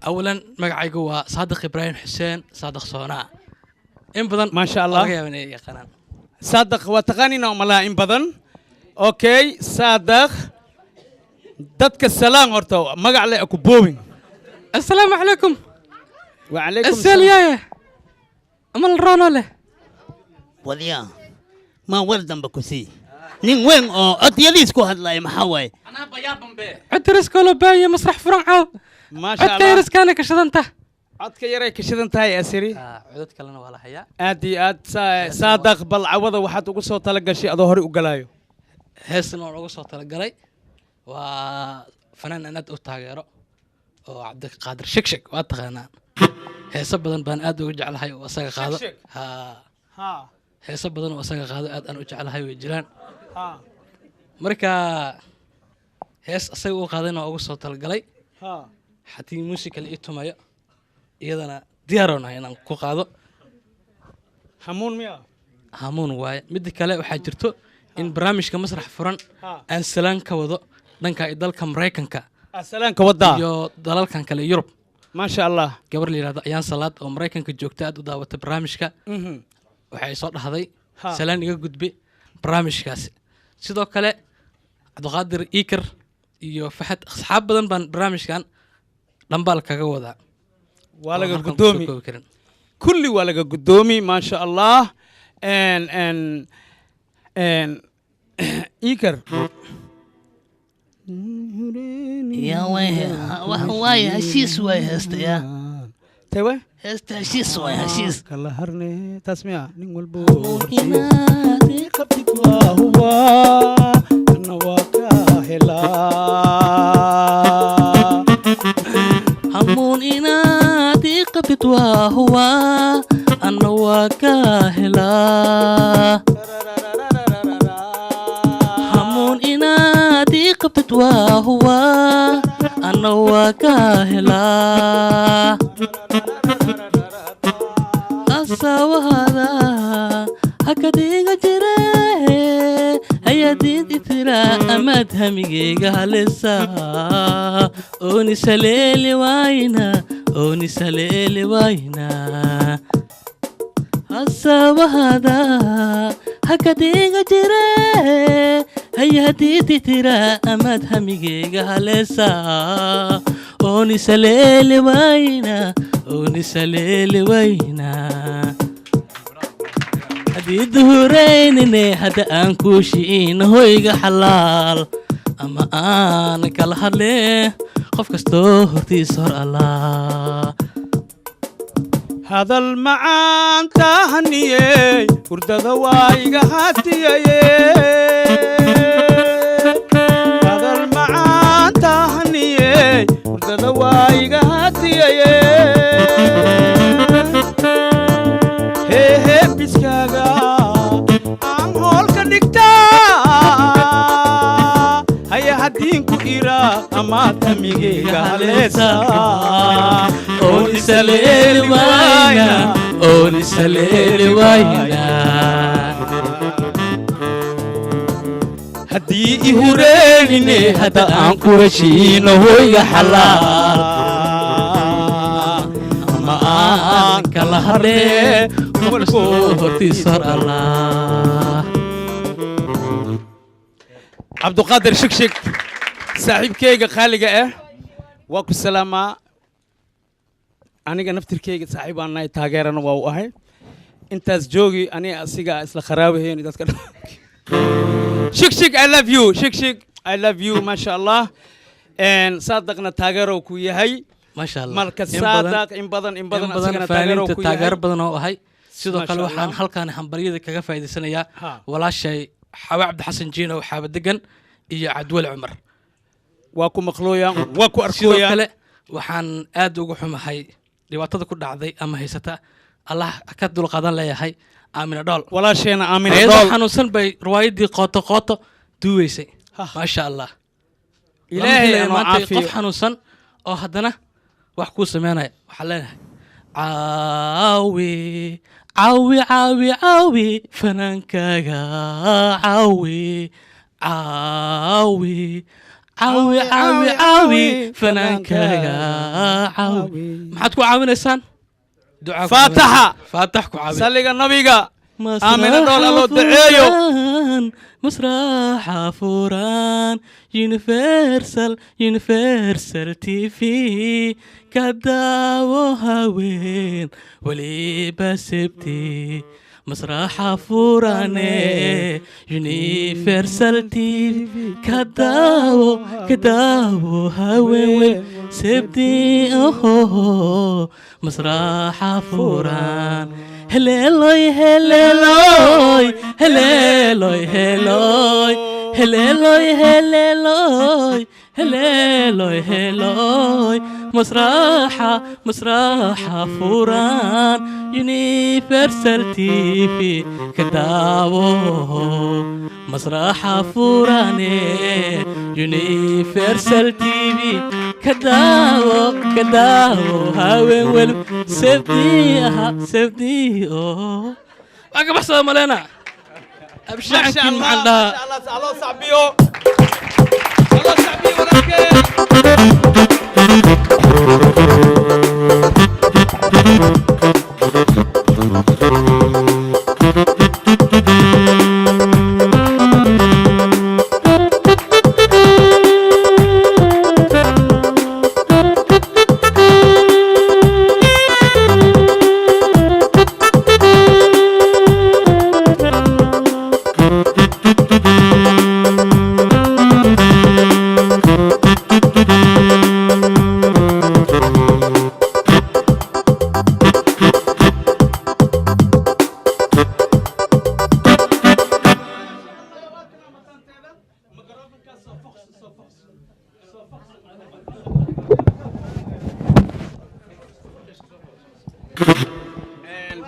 أولاً مقعيقو صادق إبراهيم حسين صادق صوناء إن بدن ما شاء الله يا قنان صادق وتغنينا وملا إن بدن أوكي صادق دتك السلام ورتو مقع لي أكو بوين السلام عليكم وعليكم السلام أمال رانو له وليا ما ولدن بكسي نين وين أتيليسكو هادلاي محاوي أنا بيابن بيه عترسكو لباية مسرح فرنعو ما شاء الله عتيرس كان كشدنته عدك يري كشدنته يا أسيري عدد كلنا ولا حياة آد صادق بل عوضة وحد وقصة تلقى شيء ظهري وقلايو هسه نوع وقصة تلقى وفنان أنا أتاجره وعبد القادر شكشك وأتغنى هسه بدن بان آد وجعل هاي وساق قاضي ها هسه بدن وساق قاضي آد أنا وجعل هاي وجلان ها مركا هس أسوي قاضينا وقصة تلقى ها حتى موسيقى اللي إتمايا إذا ديارنا هنا كقاضي حمون ميا hamuun waaye midda kale waxaa jirto in barnaamijka masrax furan aan salaan ka wado dhanka dalka maraykanka salaanka wadaa iyo dalalkan kale Yurub maasha Allah gabar la yiraahdo ayaan salaad oo maraykanka joogta aad u daawata barnaamijka waxay soo dhaxday salaan iga gudbi barnaamijkaasi sidoo kale Cabdiqaadir Iikar iyo Fahad asxaab badan baan barnaamijkan dhambaal kaga wadaa waa laga gudoomi kulli waa laga gudoomi maasha Allah Iikar يا وين واي هشيش واي هست يا تيوه هست هشيش واي هشيش كلا هرني تسمع نقول بو إنادي قبلك وهو أنا وكاهلا همون إنادي قبلك وهو أنا وكاهلا إنادي قبت وهو أنا وكاهلا أصاوى هذا هكذا جرى هيا ديد إثرا أمد هميجيها لسا أوني سليلي واينا أوني سليلي واينا أصاوى هذا هكذا جرى هيا ديدي ترى أمد هميجيها لسا أوني سليلي وينا أوني سليلي وينا هدي دهوريني هدا أنكوشين هويجا حلال أما أنا كالهرلي قف كستو هرتي صار الله هذا المعان تهنيي ورد ذوايق هاتيي هذا المعان تهنيي ورد ذوايق هاتيي هي بسكاغا عن هولك نكتا هيا هدينكو إيرا أما تميجي غاليسا أوني سليل واينا أوني سليل واينا هدي إهوريني هدا أنكورشين هوي حلال أما أنك لهري قبلكو هرتي صار الله عبد القادر شكشك صاحب كيغا خالقة واكو السلامة أنا نفتر كيغا صاحب أنا تاجرنا وأهي أنت زوجي أنا أسيقا أسلا خرابي هي ندات كده شكشك I love you شكشك I love you ما شاء الله and صادقنا تاجروا كوي هاي ما شاء الله مركز صادق إن بدن أسيقنا تاجروا كوي هاي تاجر بدن وهاي sidoo kale waxaan halkaan hambaryada kaga faa'iideysanayaa walaashay Xawa Cabdi Xasan Jiino Xaaba Degan iyo Cabdwal Cumar waa ku maqlooyaan waa ku sidoo arkooyaan kale waxaan aad ugu xumahay dhibaatada ku dhacday ama haysata Allah ka dul qaadan leeyahay Aamina Dhool walaasheena Aamina ayadoo Dhool xanuunsan bay riwaayadii qooto duuweysay ma sha Allah ilaahay ama maanta caafiyo qof xanuunsan oo haddana wax ku sameynaya waxa leenahay عاوي عاوي عاوي عاوي فنانكاغا عاوي عاوي عاوي عاوي عاوي فنانكاغا عاوي ما حد كو عاونيسان دعاء فاتحة فاتح كو عاوي صلي النبي آمين دول الله دعيو مسرح فوران يونيفرسال تي في كداو هاوين ولي بسبتي مسرح فوراني يونيفرسال تي في كداو هاوين سبتي اوه مسرح فوران هليلوي هليلوي هليلوي هليلوي هليلوي هليلوي هليلوي هليلوي مسرحة فوران يونيفرسال تي في كداو مسرحة فوراني يونيفرسال تي في كداو هاوين ولو سبدي اوه waa ka baxsada maleena abshaankii maxaan dhahaa الله صعبيو الله صعبيو ولكن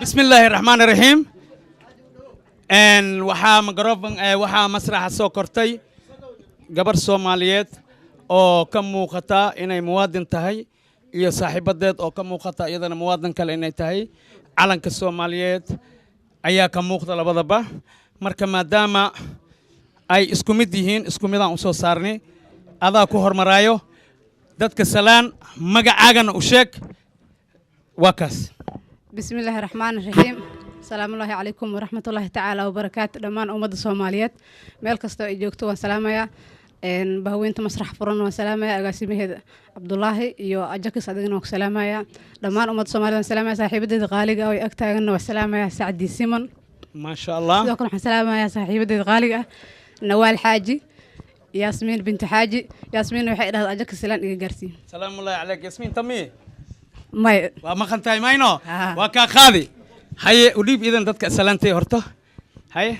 بسم الله الرحمن الرحيم waxaa microphone waxaa masraxa soo kortay gabar Soomaaliyeed oo ka muuqata inay muwaadin tahay iyo saaxiibadeed oo ka muuqata iyadana muwaadin kale inay tahay calanka Soomaaliyeed ayaa ka muuqda labadaba marka maadaama ay isku mid yihiin isku mid aan u soo saarnay adaa ku hormarayo dadka salaan magacaagana u sheeg waa kaas بسم الله الرحمن الرحيم السلام الله عليكم ورحمة الله تعالى وبركاته دمان أمد الصوماليات ميل كستو إجوكتو وسلامة إن بهوينت مسرح فرن وسلامة أقاسمي هذا عبد الله يو أجاك صدقنا وسلامة دمان أمد الصوماليات وسلامة صاحبة غالقة وأكتاغن وسلامة سعدي سيمون ما شاء الله سيدوكم سلامة يا صاحبة غالقة نوال حاجي ياسمين بنت حاجي ياسمين وحيد هذا أجاك سلام إيجارسي سلام الله عليك ياسمين تمي ماي ما خنتاي ماينو وكا خاذي هاي وديب إذا دتك سلامتي هرتو هاي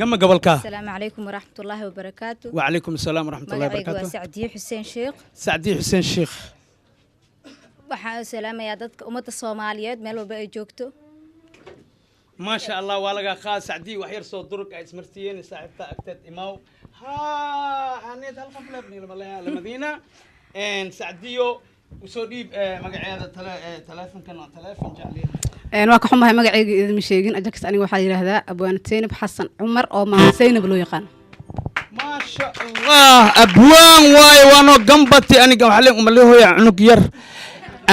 قم قبلك السلام عليكم ورحمة الله وبركاته وعليكم السلام ورحمة الله وبركاته سعدي حسين شيخ سعدي حسين شيخ waxaa salaamaya dadka ummadda Soomaaliyeed meel walba ay joogto ما شاء الله ولا خا سعدي وحير صوت درك اسمرتين صاحبتها أكتد إماو ها هنيت هالقبل ابني المدينة إن سعديو وسوديب مقعد تلفون كان تلفون جعلين waa ka xumahay magacayga idin sheegin ajax aniga waxa yiraahdaa abwaan Zeynab Xasan Umar oo ma Zeynab loo yaqaan ما شاء الله أبوان واي وانو قنبتي أنا قاعد أقول له يا عنق ير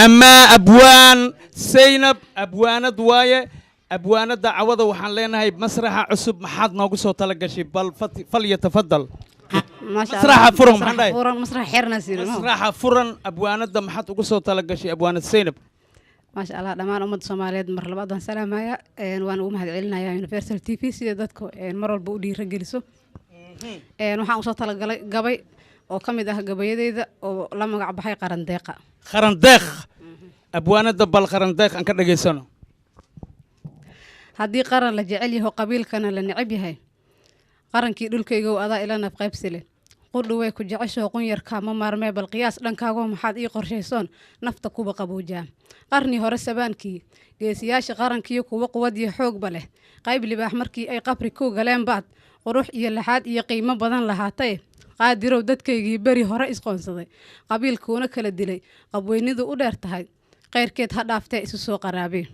أما أبوان زينب أبوان دواية أبوان دعوة وحن لنا هاي مسرح عصب محد ناقص وطلق شيء بل فليتفضل ما شاء مسرح الله فرن مسرح فرن مسرح حيرنا سير مسرح فرن أبوان دم محد ناقص وطلق شيء أبوان زينب ما شاء الله دمان أمد Soomaaliyeed mar labaad aan salaamaya waan ugu mahad celinayaa Universal TV sida dadku mar walba u dhiirigeliso waxaan soo talagalay gabay oo kamid ah gabayadeyda oo la magac baxay qaran deeqa abwaanada bal qaran deeq aan ka dhageysano haddii qaran la jecel yahay qabiilkana la neceb yahay qarankii dhulkayga oo adaa ila naf qaybsile qudhu way ku jecesho qun yarka ma maarmee bal qiyaas dhankaaga maxaad ii qorshaysoon nafta kuba qaboojaa qarni hore sabaankii geesiyaasha qarankii kuwa quwad iyo xoog ba leh qayb libaax markii ay qabri ku galeen baad qurux iyo laxaad iyo qiimo badan lahaatay qaadirow dadkaygii bari hore isqoonsaday qabiilkuuna kala dilay qabweynidu u dheer tahay qayrkeed ha dhaaftee isu soo qaraabeen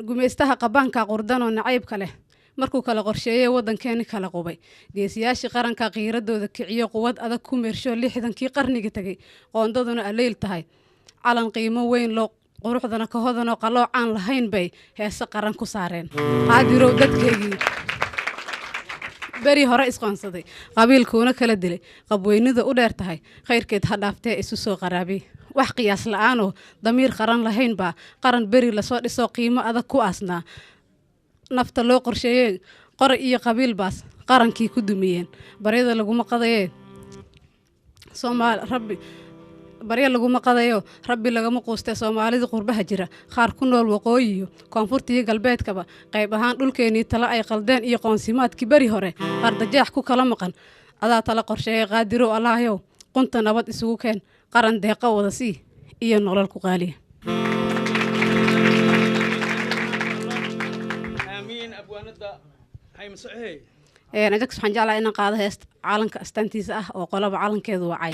gumeystaha qabaanka qurdan oo nacaybka leh markuu kala qorsheeyay wadankeeni kala qubay geesiyaashii qaranka qiiradooda kiciyo quwad adag ku meersho 60kii qarniga tagay qoondaduna aleyl tahay calan qiimo weyn loo quruxdana ka hodanoo qalooc aan lahayn bay heese qaran ku saareen qaadirow dadkeygii bari hore isqoonsaday qabiilkuuna kala dilay qabweynida u dheer tahay khayrkeed ha dhaaftee isu soo qaraabi wax qiyaas la'aan oo damiir qaran lahayn baa qaran beri la soo dhiso qiimo adag ku aasnaa nafta loo qorsheeyay qor iyo qabiil baas qarankii ku dumiyeen baryada laguma qadaye Soomaal rabbi barya laguma qadayo rabbi lagama quustay Soomaalida qurbaha jira qaar ku nool waqooyi koonfurta iyo galbeedkaba qayb ahaan dhulkeenii tala ay qaldeen iyo qoonsimaadkii bari hore qardajeex ku kala maqan adaa tala qorsheeyay qaadiro Allaahow qunta nabad isugu keen qaran deeqa wada sii iyo nolol ku qaaliya ajax waxaan jeclaa inaan qaado heesta calanka astaantiisa ah oo qolaba calankeedu wacay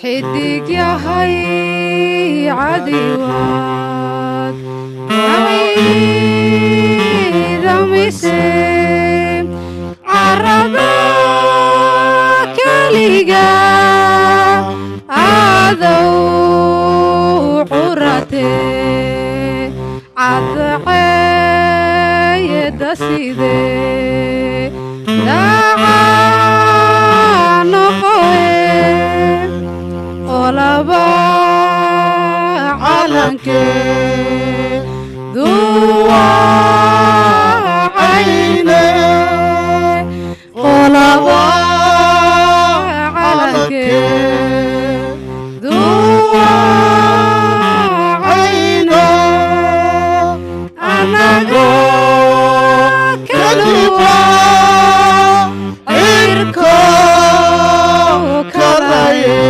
xidig yahay cadiwaad ciidamise carada keliga cadow curate cadceeyada side daca noqoe olaba calanke duwacayne olaba calanke duwacayne anago kaluwa cirko kalaye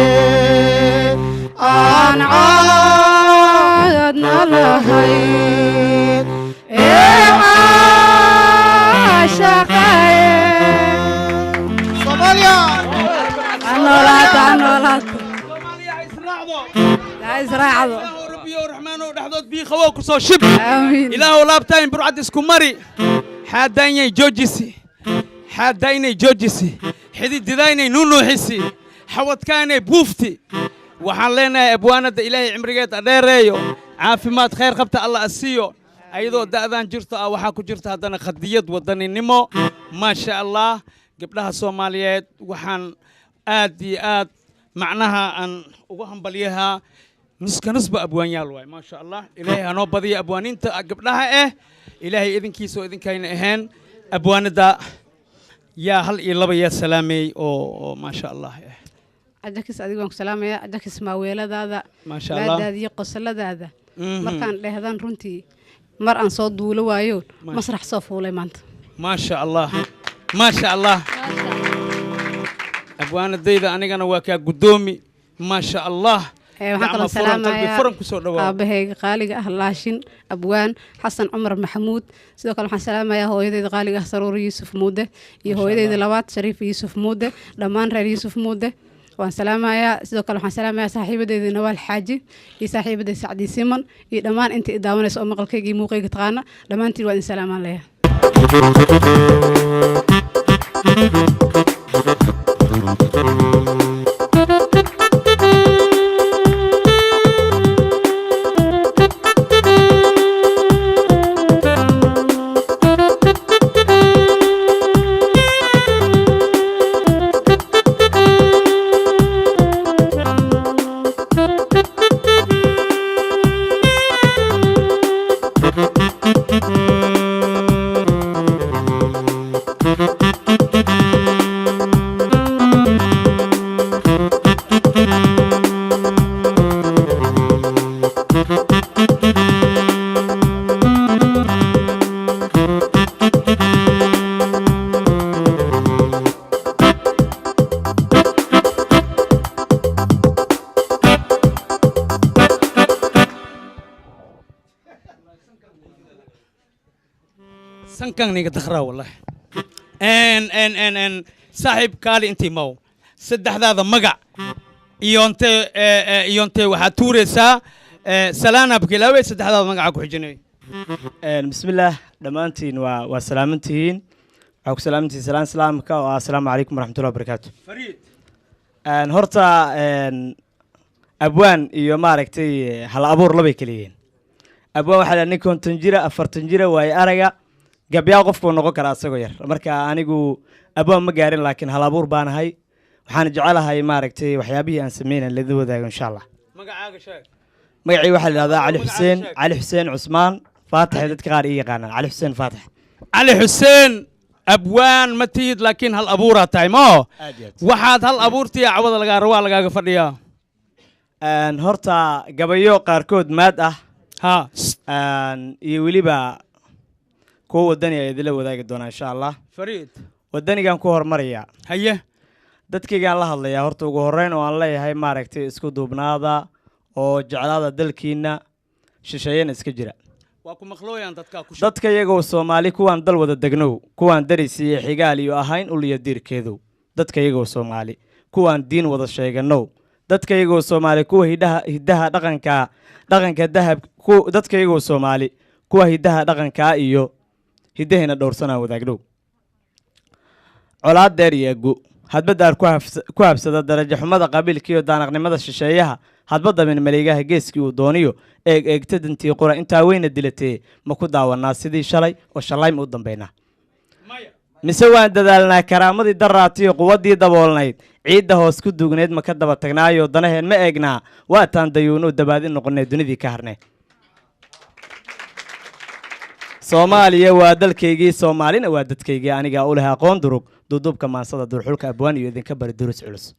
aan caadna lahayn ee caashaqaye Soomaaliya anolaata israacdo ربي الرحمن ودحدود بي خوا كسو شب إله لابتين برعد اسكو مري حدايني جوجيسي حدايني جوجيسي حدي دايني نونو حسي حوت كاني بوفتي waxaan leenahay abwaanada ilaahay cimrigeeda dheereeyo caafimaad khayr qabta Allah asiyo ayadoo da'dan jirto waxa ku jirta hadana qadiyad wadaninimo ma sha Allah gabdhaha Soomaaliyeed waxaan aad iyo aad macnaha aan ugu hambalyaha نسبة أبوان يالواي ما شاء الله إلهي أنا بدي أبوان أنت قبلها إلهي إذن كيسو إذن كاين إهان أبوان دا يا هل إلا بيا سلامي أو ما شاء الله أجاكس أديكم سلامي أجاكس ما ويلا ذا ما شاء الله لا ذي قصة ذا مركان لهذان رنتي مر أن صوت دولة وايون مسرح صوف ولا مانت ما شاء الله ما شاء الله أبوان الديدا أنا واكا قدومي ما شاء الله waxaan kala salaamayaa aabahayga qaaliga ah laashin abwaan xasan cumar maxamuud sidoo kale waxaan salaamayaa hooyadeyda qaaliga ah saruur yuusuf muude iyo hooyadeyda labaad shariif yuusuf muude dhammaan reer yuusuf muude waan salaamayaa sidoo kale waxaan salaamayaa saaxiibadeyda nawaal xaaji iyo saaxiibadeyda sacdi siman iyo dhammaan inta i daawanaysa oo maqalkayga iyo muuqayga taqaana dhammaantiin waa idin salaamaan leeyahay سنكن نيجا تخرا والله ان صاحب كالي انتي مو سدح هذا مقع يونتي waxaa tuureysaa salaana bkilaaway saddex hada magaca ku xijinay bismillaah dhamaantiin waa salaamantiin waxaa ku salaamantiin salaamka oo assalaamu calaykum waraxmatullahi wabarakaatu fariid horta abwaan iyo maaragtay hal abuur labay kala yihiin abwaan waxaa la nin 50 jira 40 jira way araga gabyaa qofku noqon kara asagoo yar marka anigu abwaan ma gaarin laakiin hal abuur baan ahay waxaan jecelahay maaragtay waxyaabihii aan sameeyay la wadaago insha Allah magacaaga sheeg magacii waxa la yiraahdaa Ali Xuseen Cusmaan Faatax dadka qaar ii yaqaanaan Ali Xuseen Faatax Ali Xuseen abwaan ma tiid laakiin hal abuura tahay ma waxaad hal abuurtii cawada laga rawaa lagaaga fadhiyaa horta gabayo qaarkood maad ah ha iyo waliba kuwa wadani ay idila wadaagi doonaa insha Allah fariid wadanigan ku hormaraya haye dadkaygaan la hadlayaa horta ugu horreyn oo aan leeyahay maaragtay isku duubnaada oo jeclaada dalkiina shisheeyana iska jira waa ku maqlooyaan dadka iyagoo Soomaali kuwaan dal wada degnow kuwaan darisiye xigaal iyo ahayn uliya diirkeedu dadka iyagoo Soomaali kuwaan diin wada sheeganow dadkaygoo soomaali kuwa hiddaha dhaqanka dahab dadkaygoo soomaali kuwa hiddaha dhaqankaa iyo hiddahayna dhowrsanaa wadaagdhow colaad deer iyo egu hadbadaar ku habsada darajo xumada qabiilkiiyo daanaqnimada shisheeyaha hadbadda min maleegaha geeskii uu dooniyo eegta dantii qura intaa weyna dilatee ma ku daawanaa sidii shalay oo shallaym u dambaynaa mise waan dadaalnaa karaamadii daraatiyo quwaddii daboolnayd ciidda hoos ku duugneyd ma ka daba tagnaayo danaheen ma eegnaa waataan dayuuno dabaadi noqonay dunidii ka harnay soomaaliya waa dalkaygii soomaalina waa dadkaygii anigaa u leh aqoon durug duuduubka maansada durxulka abwaan iyo idinka bari durus culus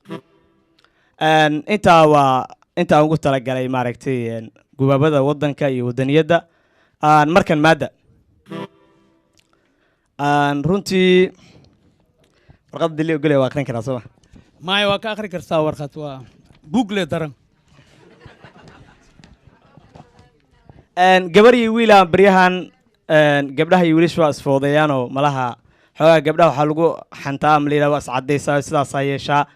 intaa ugu talagalay maaragtay gubaabada wadanka iyo wadaniyadda markan maadda runtii warqadda dili ogolaya waa akhrin karaa sooma maya waa ka akhri kartaa warqad waa buugle daran gabar iyo wiilaan baryahan gabdhaha iyo wiilashu waa isfoodayaanoo malaha xoogaa gabdhaha waxaa lagu xantaa ama layidhaha waa iscaddaysaa sidaasaa yeeshaa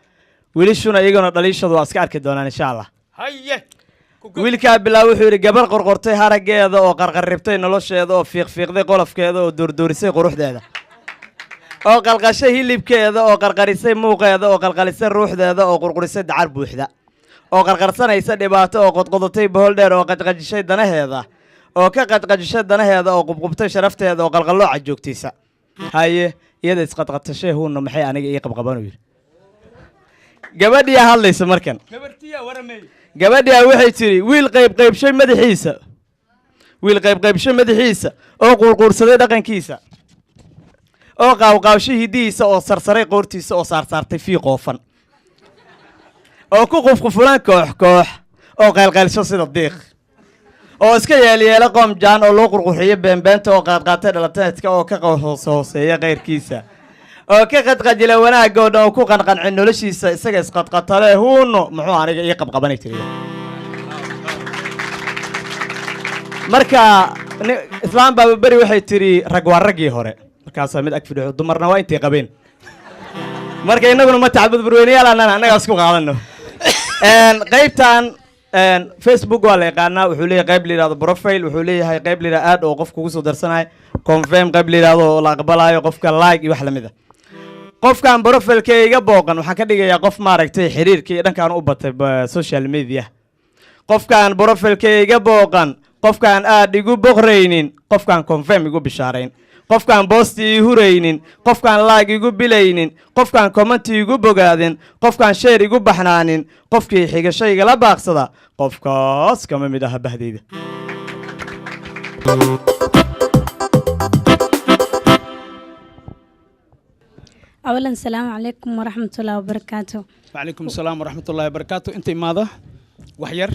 wiilashuna iyagana dhaliishooda waa iska arki doonaan insha allah wiilkaa bilaab wuxuu yidhi gabar qorqortay haraggeeda oo qarqarribtay nolosheeda oo fiiqfiiqday qolofkeeda oo doordoorisay quruxdeeda oo qalqashay hilibkeeda oo qarqarisay muuqeeda oo qalqalisay ruuxdeeda oo qurqurisay dacar buuxda oo qarqarsanaysa dhibaato oo qodqodatay bohol dheer oo qajqajishay danaheeda oo ka qajqajishay danaheeda oo qubqubtay sharafteeda oo qalqallooca joogtiisa haye iyada isqadqatashay huunna maxay aniga ii qabqabanuu yidhi gabadhiyaa hadlaysa markan gabadhiyaa waxay tidhi wiil qaybqaybshay madaxiisa oo quurquursaday dhaqankiisa oo qaawqaawshay hiddihiisa oo sarsaray qoortiisa oo saarsaartay fii qoofan oo ku qufqufulan koox oo qaylqaylsho sida diiq oo iska yeelyeela qoom jaan oo loo qurqurxiyo beenbeenta oo qaadqaatay dhalateedka oo ka hooseeya kayrkiisa oo ka qadqajila wanaagga oo dhan oo ku qanqancin noloshiisa isaga isqadqatale huuno muxuu aniga ii qabqabanay tiri marka islaam baaba beri waxay tiri rag waa raggii hore markaasaa mid ag fidhixo dumarna waa intay qabeen marka innaguna ma tacbud burweynayaal aanan annagaa isku qaadano qaybtan facebook waa la yaqaanaa wuxuu leeyahay qayb la yidhahdo profile wuxuu leeyahay qayb la yidhahdo aad oo qofka ugu soo darsanayo confirm qayb la yidhahdo oo la aqbalayo qofka like iyo wax lamid a qofkan profileka iga booqan waxaan ka dhigayaa qof maaragtay xiriirka iyo dhankaan u batay social media qofkaan profileka iga booqan qofkaan aad igu boqraynin qofkaan confirm igu bishaarayn qofkaan boosti ii huraynin qofkaan like igu bilaynin qofkaan commenti igu bogaadin qofkaan sheer igu baxnaanin qofkii xigashaygala baaqsada qofkaas kama mid aha bahdeyda أولا السلام عليكم ورحمة الله وبركاته. وعليكم السلام ورحمة الله وبركاته. أنت ماذا؟ وحير؟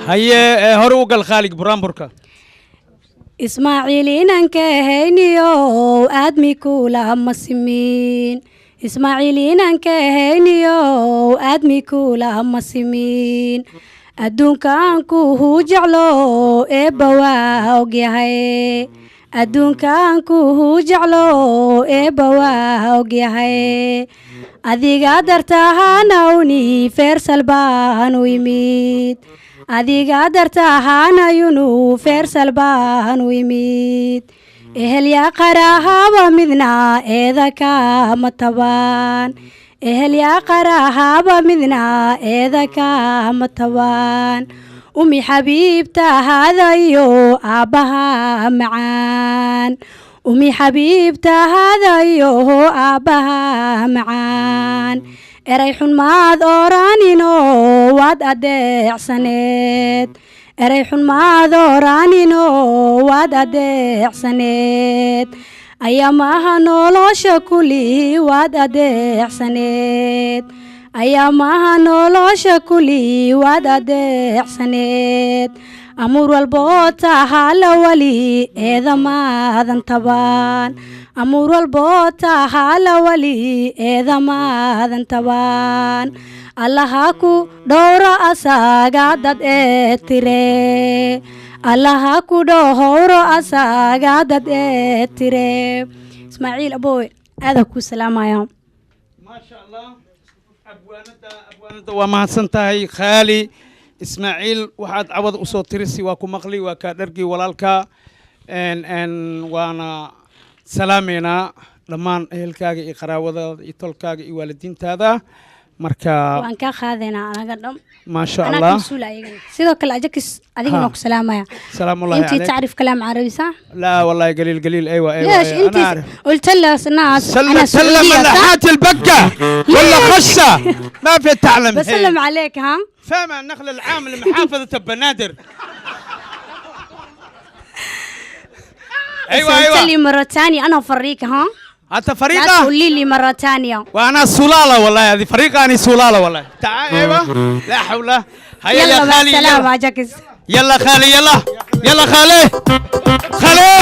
هيا هروق الخالق برامبركا. إسماعيل إنك هينيو أدمي كولا مسمين. إسماعيل إنك هينيو أدمي كولا مسمين. أدونك أنكو هو جعلو إبوا وجهي. adduunkaanku huu jeclo eebba waa ogyahay adiga dartahanawni feersal baanu yimid adiga dartahanayunu feersal baanu yimid ehelyaa qarahaba midna eeda kama tabaan ehelyaa qarahaba midna eeda kama tabaan أمي حبيبتا هذا يو أبها معان أمي حبيبتا هذا يو أبها معان إريحون ما دورانينو واد أديع سنيد إريحون ما دورانينو واد أديع سنيد أيامها نولوشا كلي واد أديع سنيد أيامها نولوشا كلي واد أديعسنيد أمور والبوتا هالا ولي إذا ما أذن تبان أمور والبوتا هالا ولي إذا ما أذن تبان الله هاكو دورا أساقا داد إتري الله هاكو دورا أساقا داد إتري إسماعيل أبوي هذا كو سلام يوم ما شاء الله waa mahadsan tahay khaali ismaaciil waxaad cawad usoo tirisi waa ku maqli waa kaa dhargii walaalka waana salaameynaa dhammaan ehelkaaga iyo qaraawadaada iyo tolkaaga iyo waalidiintaada marka waan ka qaadaynaa anaga dham maasha allah sidoo kale ajakis adiguna ku salaamaya salaamu الله انت عليك تعرف كلام عربي صح؟ لا والله قليل قليل ايوه ليش انت انا اعرف قلت لها ناس انا سلم سعودية صح؟ ملحات البقة ولا خشة ما في تعلم بسلم عليك ها؟ فاهم النخل العام لمحافظة البنادر ايوه قلت لي ايوه مرة ثانية انا فريق ها؟ انت لا فريقة تقولي لي مرة ثانية وانا سلالة والله هذه فريقة انا سلالة والله تعال ايوه لا حول هيا يلا يا مع خالي السلامة يلا اجاكس يلا خالي يلا يلا خالي خالي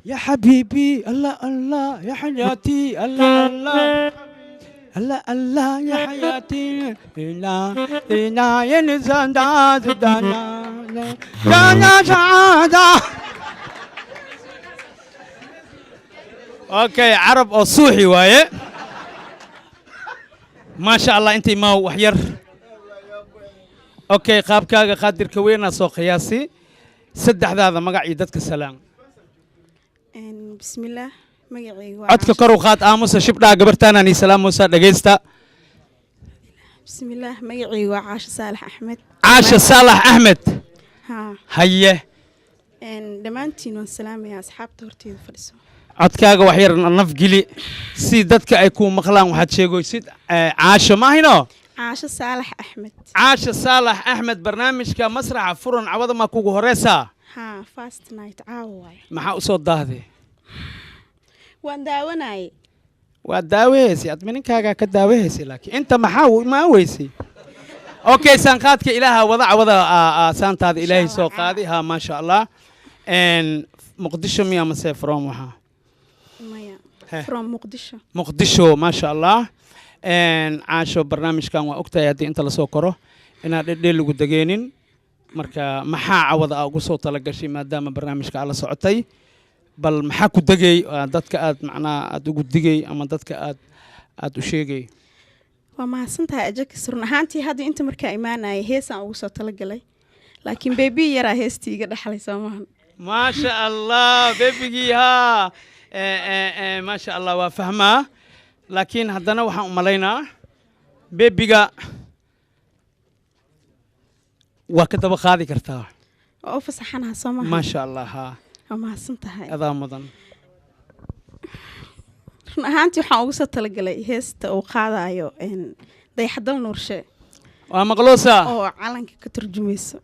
يا حبيبي الله الله يا حياتي الله الله الله الله يا حياتي لا لا ينزل دانا دانا سعادة اوكي عرب او صوحي وايه ما شاء الله انت ما وحير اوكي قابكاغا قادر كوينا سو قياسي سدح هذا مقع يدك السلام بسم الله magacaygu codka kor u qaad aamusa shibdhaa gabartaan ani salaam muusa dhageysta bismillaah magacaygu waa caasha saalax axmed caasha saalax axmed haa haye dhammaantiin waan salaamayaa asxaabta horteeda fadhiso codkaaga wax yar naf geli si dadka ay ku maqlaan waxaad sheegaysid caasha ma ahino caasha saalax axmed caasha saalax axmed barnaamijka masraxa furan cawada ma kugu horeysaa haa fast night caawa waaye maxaa u soo daahday waan daawanayay waa daawaheysay admininkaagaa ka daawaheysay laakiin inta maxaa ma weysay okay saanqaadka ilaaha wada cawada saantaada ilaahay soo qaaday haa maasha allah muqdisho miya mase from waxaa maya from muqdisho muqdisho maasha allah caasho barnaamijkan waa ogtahay haddii inta lasoo koro inaad dhedheel lagu degeenin marka maxaa cawada ugu soo talagashay maadaama barnaamijka aad la socotay bal maxaa ku degay dadka aad macnaa aad ugu digay ama dadka aad u sheegay waa mahadsantahay ajakis run ahaantii hadda inta markaa imaanayay heesaan ugu soo talagalay laakiin beebi yaraa heestii iga dhaxlay soo maahan maasha allah beebigii haa maasha allah waa fahmaa laakiin haddana waxaan u malaynaa beebiga waa ka daba qaadi kartaa waa u fasaxanaha soo maahan maasha allah haa waa mahadsantahay adaa mudan run ahaantii waxaan ugu soo talagalay heesta uu qaadayo dayaxdal nuurshe waa maqloosaa oo calanka ka turjumayso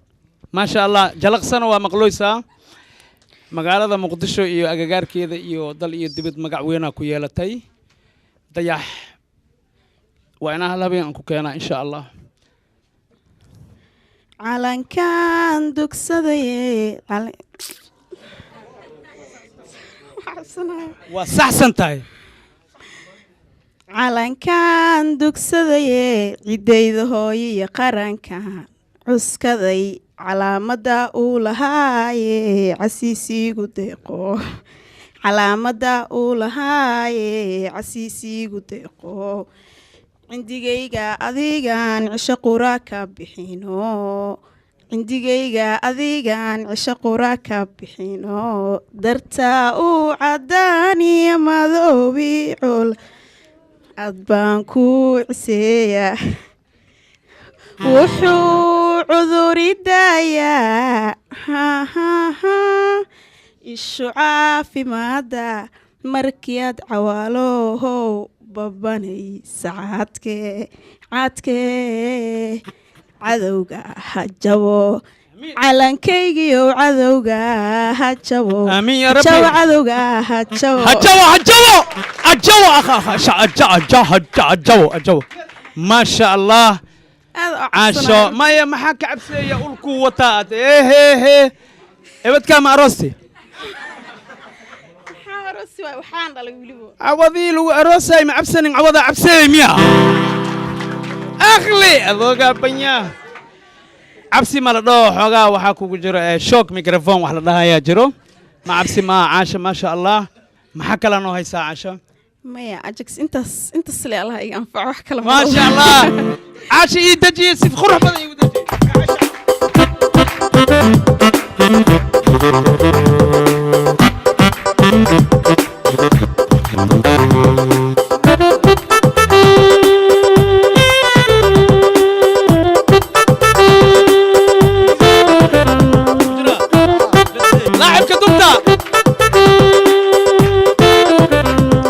maasha allah jalaqsana waa maqlooysaa magaalada muqdisho iyo agagaarkeeda iyo dal iyo dibad magac weynaa ku yeelatay dayax waa inaa hal habeen aan ku keenaa insha allah calankan dugsadaye waa saxsan tahay calankan dugsadaye ciddayda hooyo iyo qaranka cuskaday calaamada uu lahaaye casiisiigu deeqo calaamada uu lahaaye casiisiigu deeqo cindigayga adigan cisho qura ka bixino cindigayga adigan cisho qura ka bixino dartaa uu cadaaniyo madoobi col ad baan ku ciseeya wuxuu cuduridayaa ishu caafimaada markiiad cawaalohow babanaysa cadkee cadowga ha jabo calankaygiyow cadowga ha jabo cadowga ha jabo maasha allah عاشو ما ما حكى عبسي يا أولكو وطاعت إيه إبد كام أروستي عروسي وحان دلي وليبو عوضي لو أروسي ما عبسني عوضا عبسي ميا أخلي أذوقا بنيا عبسي ما لدو حوغا وحاكو جرو شوك ميكروفون وحلا لها يا جرو ما عبسي ما عاشا ما شاء الله ما حكى لنا هاي ساعة عاشا مايا أجكس انت السلي الله ينفع وحكى ما شاء الله عاشا يدجي سيف خروح بدأ يدجي لاعب كدوبتا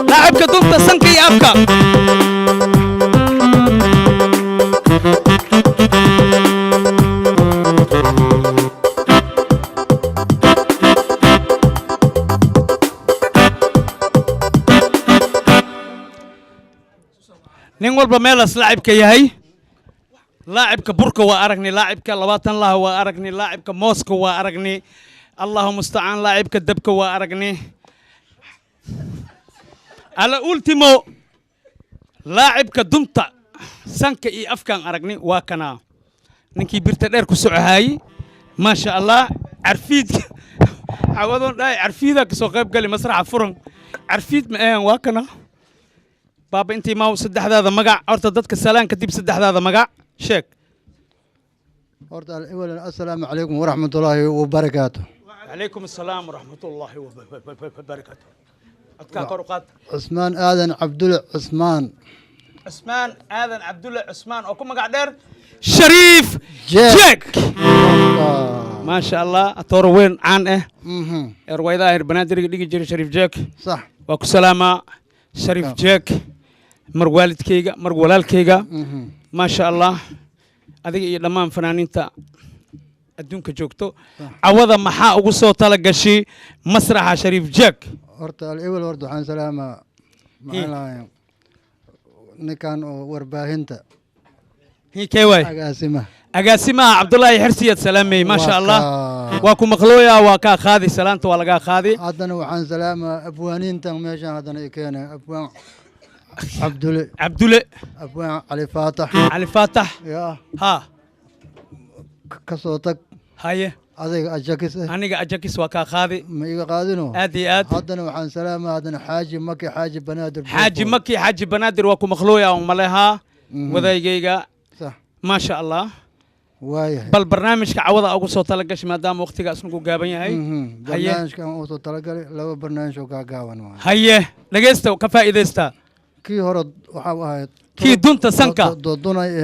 لاعب كدوبتا سنكي أبكا nin walba meelas laacibka yahay laacibka burka waa aragnay laacibka labaatan laha waa aragnay laacibka mooska waa aragnay allahu mustacaan laacibka dabka waa aragnay ala ultimo laacibka dumta sanka iyo afkaan aragnay waa kana ninkii birta dheer ku socohaayey ma sha allah carfiidka cawadoon dhaay carfiida ka soo qayb gali masraxa furan carfiid ma ahan waa kana بابا انتي ما صدح هذا مقع أرتا دتك السلام كتب صدح هذا مقع شيك أرتا أولا السلام عليكم ورحمة الله وبركاته عليكم السلام ورحمة الله وبركاته أتكاك رقات عثمان آذن عبد الله عثمان آذن عبد الله عثمان أو كم مقع دير شريف جيك ما شاء الله أطور وين عن إروي ظاهر بنادر ديجي جري شريف جيك صح وكو سلامة شريف جيك مر والدكيغا مر walaalkayga ما شاء الله adiga iyo dhamaan fanaaniinta adduunka joogto cawada maxaa ugu soo tala gashay masraxa Shariif Jack horta al-awwal wardu waxaan salaama macallin ninkan oo warbaahinta hikay agaasimaha Cabdullaahi Xirsiyeed salaamay ma sha Allah waa ku maqlooya waa ka qaadi salaanta waa laga qaadi haddana waxaan salaama abwaaniintan meeshan haddana ay keenay abwaan عبدولي أبوان علي فاتح يا ها كصوتك هاي أذيك أجاكس أنا أجاكس وكا خاذي ما يقادنو أدي هذا وحن سلامة هذا حاجي مكي حاجي بنادر حاجي بنادر وكو مخلويا وملها وذا يجيجا صح ما شاء الله وايه بل برنامج كعوضة أو صوت تلقش ما دام وقتك أسمعوا جابين هاي برنامج كان أو صوت تلقى لو برنامج وكاجاون هاي لقيسته وكفائدة استه كي هرد وحاول كي دونت سانكا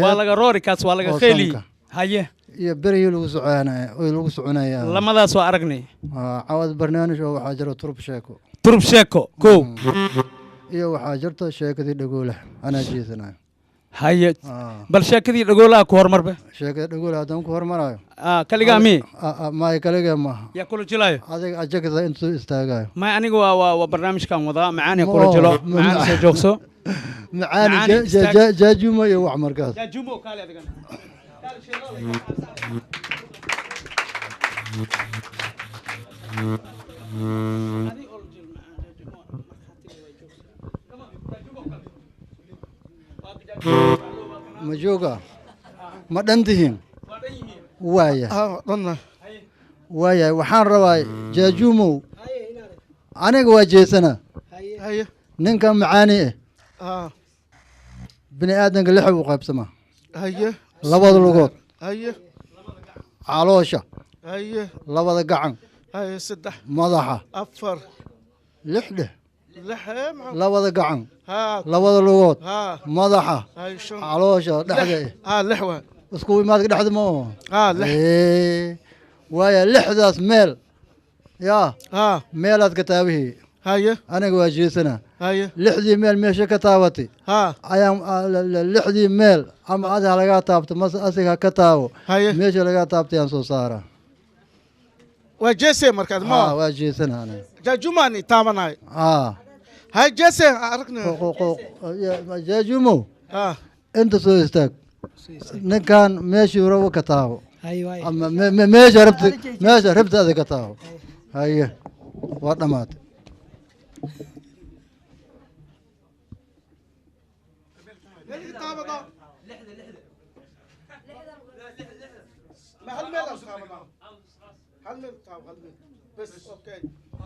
ولا روري كاس ولا خيلي هاي يا بري لو سعنا يا لما ذا سو أرقني عوض برنامج وحاجر ترب شيكو كو يا وحاجرته شيكة دي دقوله أنا جيتنا هاي بل شيكة دي دقوله كور مربه شيكة دقوله هذا كور مرايو كليجا مي ما يكليجا ما يا كل جلاي هذا أجاك إذا أنت استاجاي ما أنا وبرنامج كان وضع معاني كل جلو معاني سجوكسو معاني جاجوما يا وعمر كاس جاجوما كالي هذا مجوكا ما دنتهين وايا وايا وحان رواي جاجومو أنا جواجيسنا ننكم معاني بني آدم قال لحو قاب سما لبض لغوت علوشة لبض قعن مضحة لحده لبض قعن لبض لغوت مضحة علوشة لحده لحوة اسكوي ما تقدر حد مو ويا لحداس ميل يا ميلات كتابه أنا جواجيسنا لحدي ميل ميشة كتابتي أيام لحدي ميل أما هذا لقى تابت مس أسيها كتابه ميشة لقى تابتي أنسو سارة وجيسي مركز ما وجيسنا أنا جاجوماني تامناي هاي جيسي أركنا جاجومو أنت سو استاك ninkan meeshii rabo ka taabo أيوة ama meesha rabta ada ka taabo haye waa dhammaatay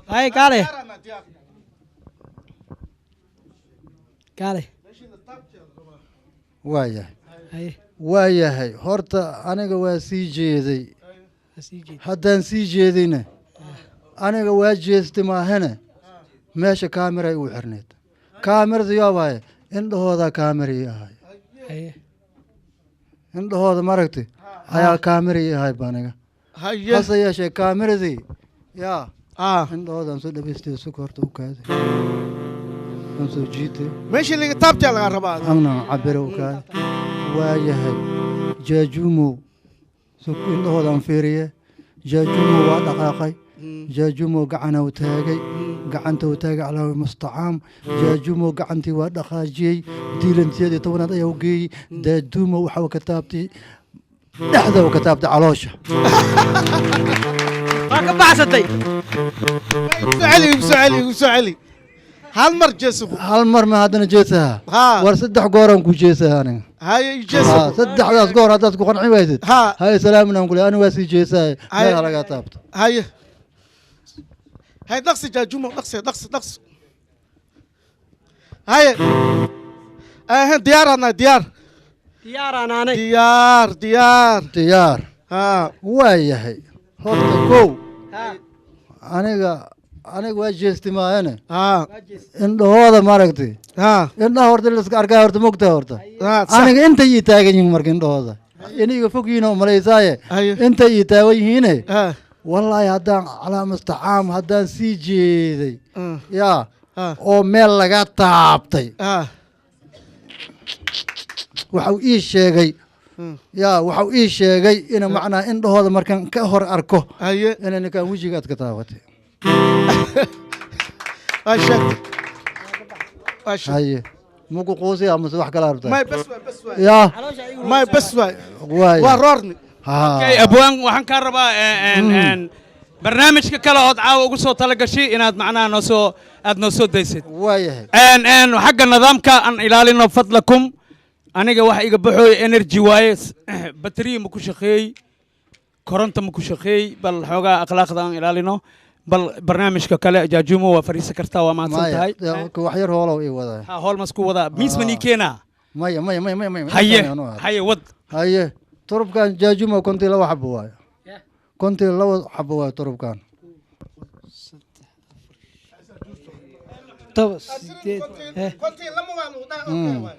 هاي قالي قالي waayahay هاي waayahay horta aniga waa sii jeeday haddaan sii jeedayna aniga waa jeestay maahane meesha kaameray uu xirneyd kaamirada yoobaye indhahoodaa kaamerii ahay هاي indhahooda maragti ayaa kaamerii ahay baniga hase yeeshee kaamiradii yaa indhahoodan soo dhabaystay suka horta u kaaday aan soo jiitay meeshii laga taabtaa laga rabaa agna cabire u kaaday waayahay jaajuumow indhahoodaan fiiriye jaajuumow waa dhaqaaqay jaajuumow gacana u taagay gacanta u taagay calaa mustacaam jaajuumow gacantii waa dhaqaajiyey diilantiyadii tobanaad ayaa u geeyey daaduumow waxa uu ka taabtay dhexda uu ka taabtay caloosha waa ka baxsatay مسعلي هل مر جسم hal mar ma haddana jeesaha war saddex gooraan ku jeesaha aniga هاي جسم saddexdaas goor haddaad ku qanci waysid hay salaaminaan kule ani waa sii jeesahay meel halagaa taabto هاي دقس جاجومة دقس هاي ديار أنا ديار diyaar waayahay horta kow aniga waa jeesti maayane indhahooda maaragtay indhaha horta laska arkaa horta mogtaa horta aniga intay ii taagan yihiin marka indhahooda iniga fogyihiin oo malaysaaye intay ii taagan yihiine wallaahi haddaan calaa mustacaam haddaan sii jeeday yaa oo meel laga taabtay waxau ii sheegay yaa waxau ii sheegay ina macnaa indhahooda markaan ka hor arko ina ninkaan wejigaad ka taabatay haye muku quusi amase wax kala rabtaa yaa ورورني abwaan waxaan kaa rabaa barnaamijka kale ood caawa ugu soo talagashay inaad macnaha noo soo daysid waayahay xagga nidaamka aan ilaalino fadlakum aniga waxa iga baxooya energy waaye bateriya ma ku shaqeeyey koronto ma ku shaqeeyey bal xoogaa akhlaaqda aan ilaalino bal barnaamijka kale jaajuumo waa fariisan kartaa waa mahadsan tahay wax yar hoolow ii wadaa hool masku wadaa miis ma nii keenaa maya haye wad haye turubkan jaajuumo kontii laba xabo waayo kontii laba xabo waayo turubkan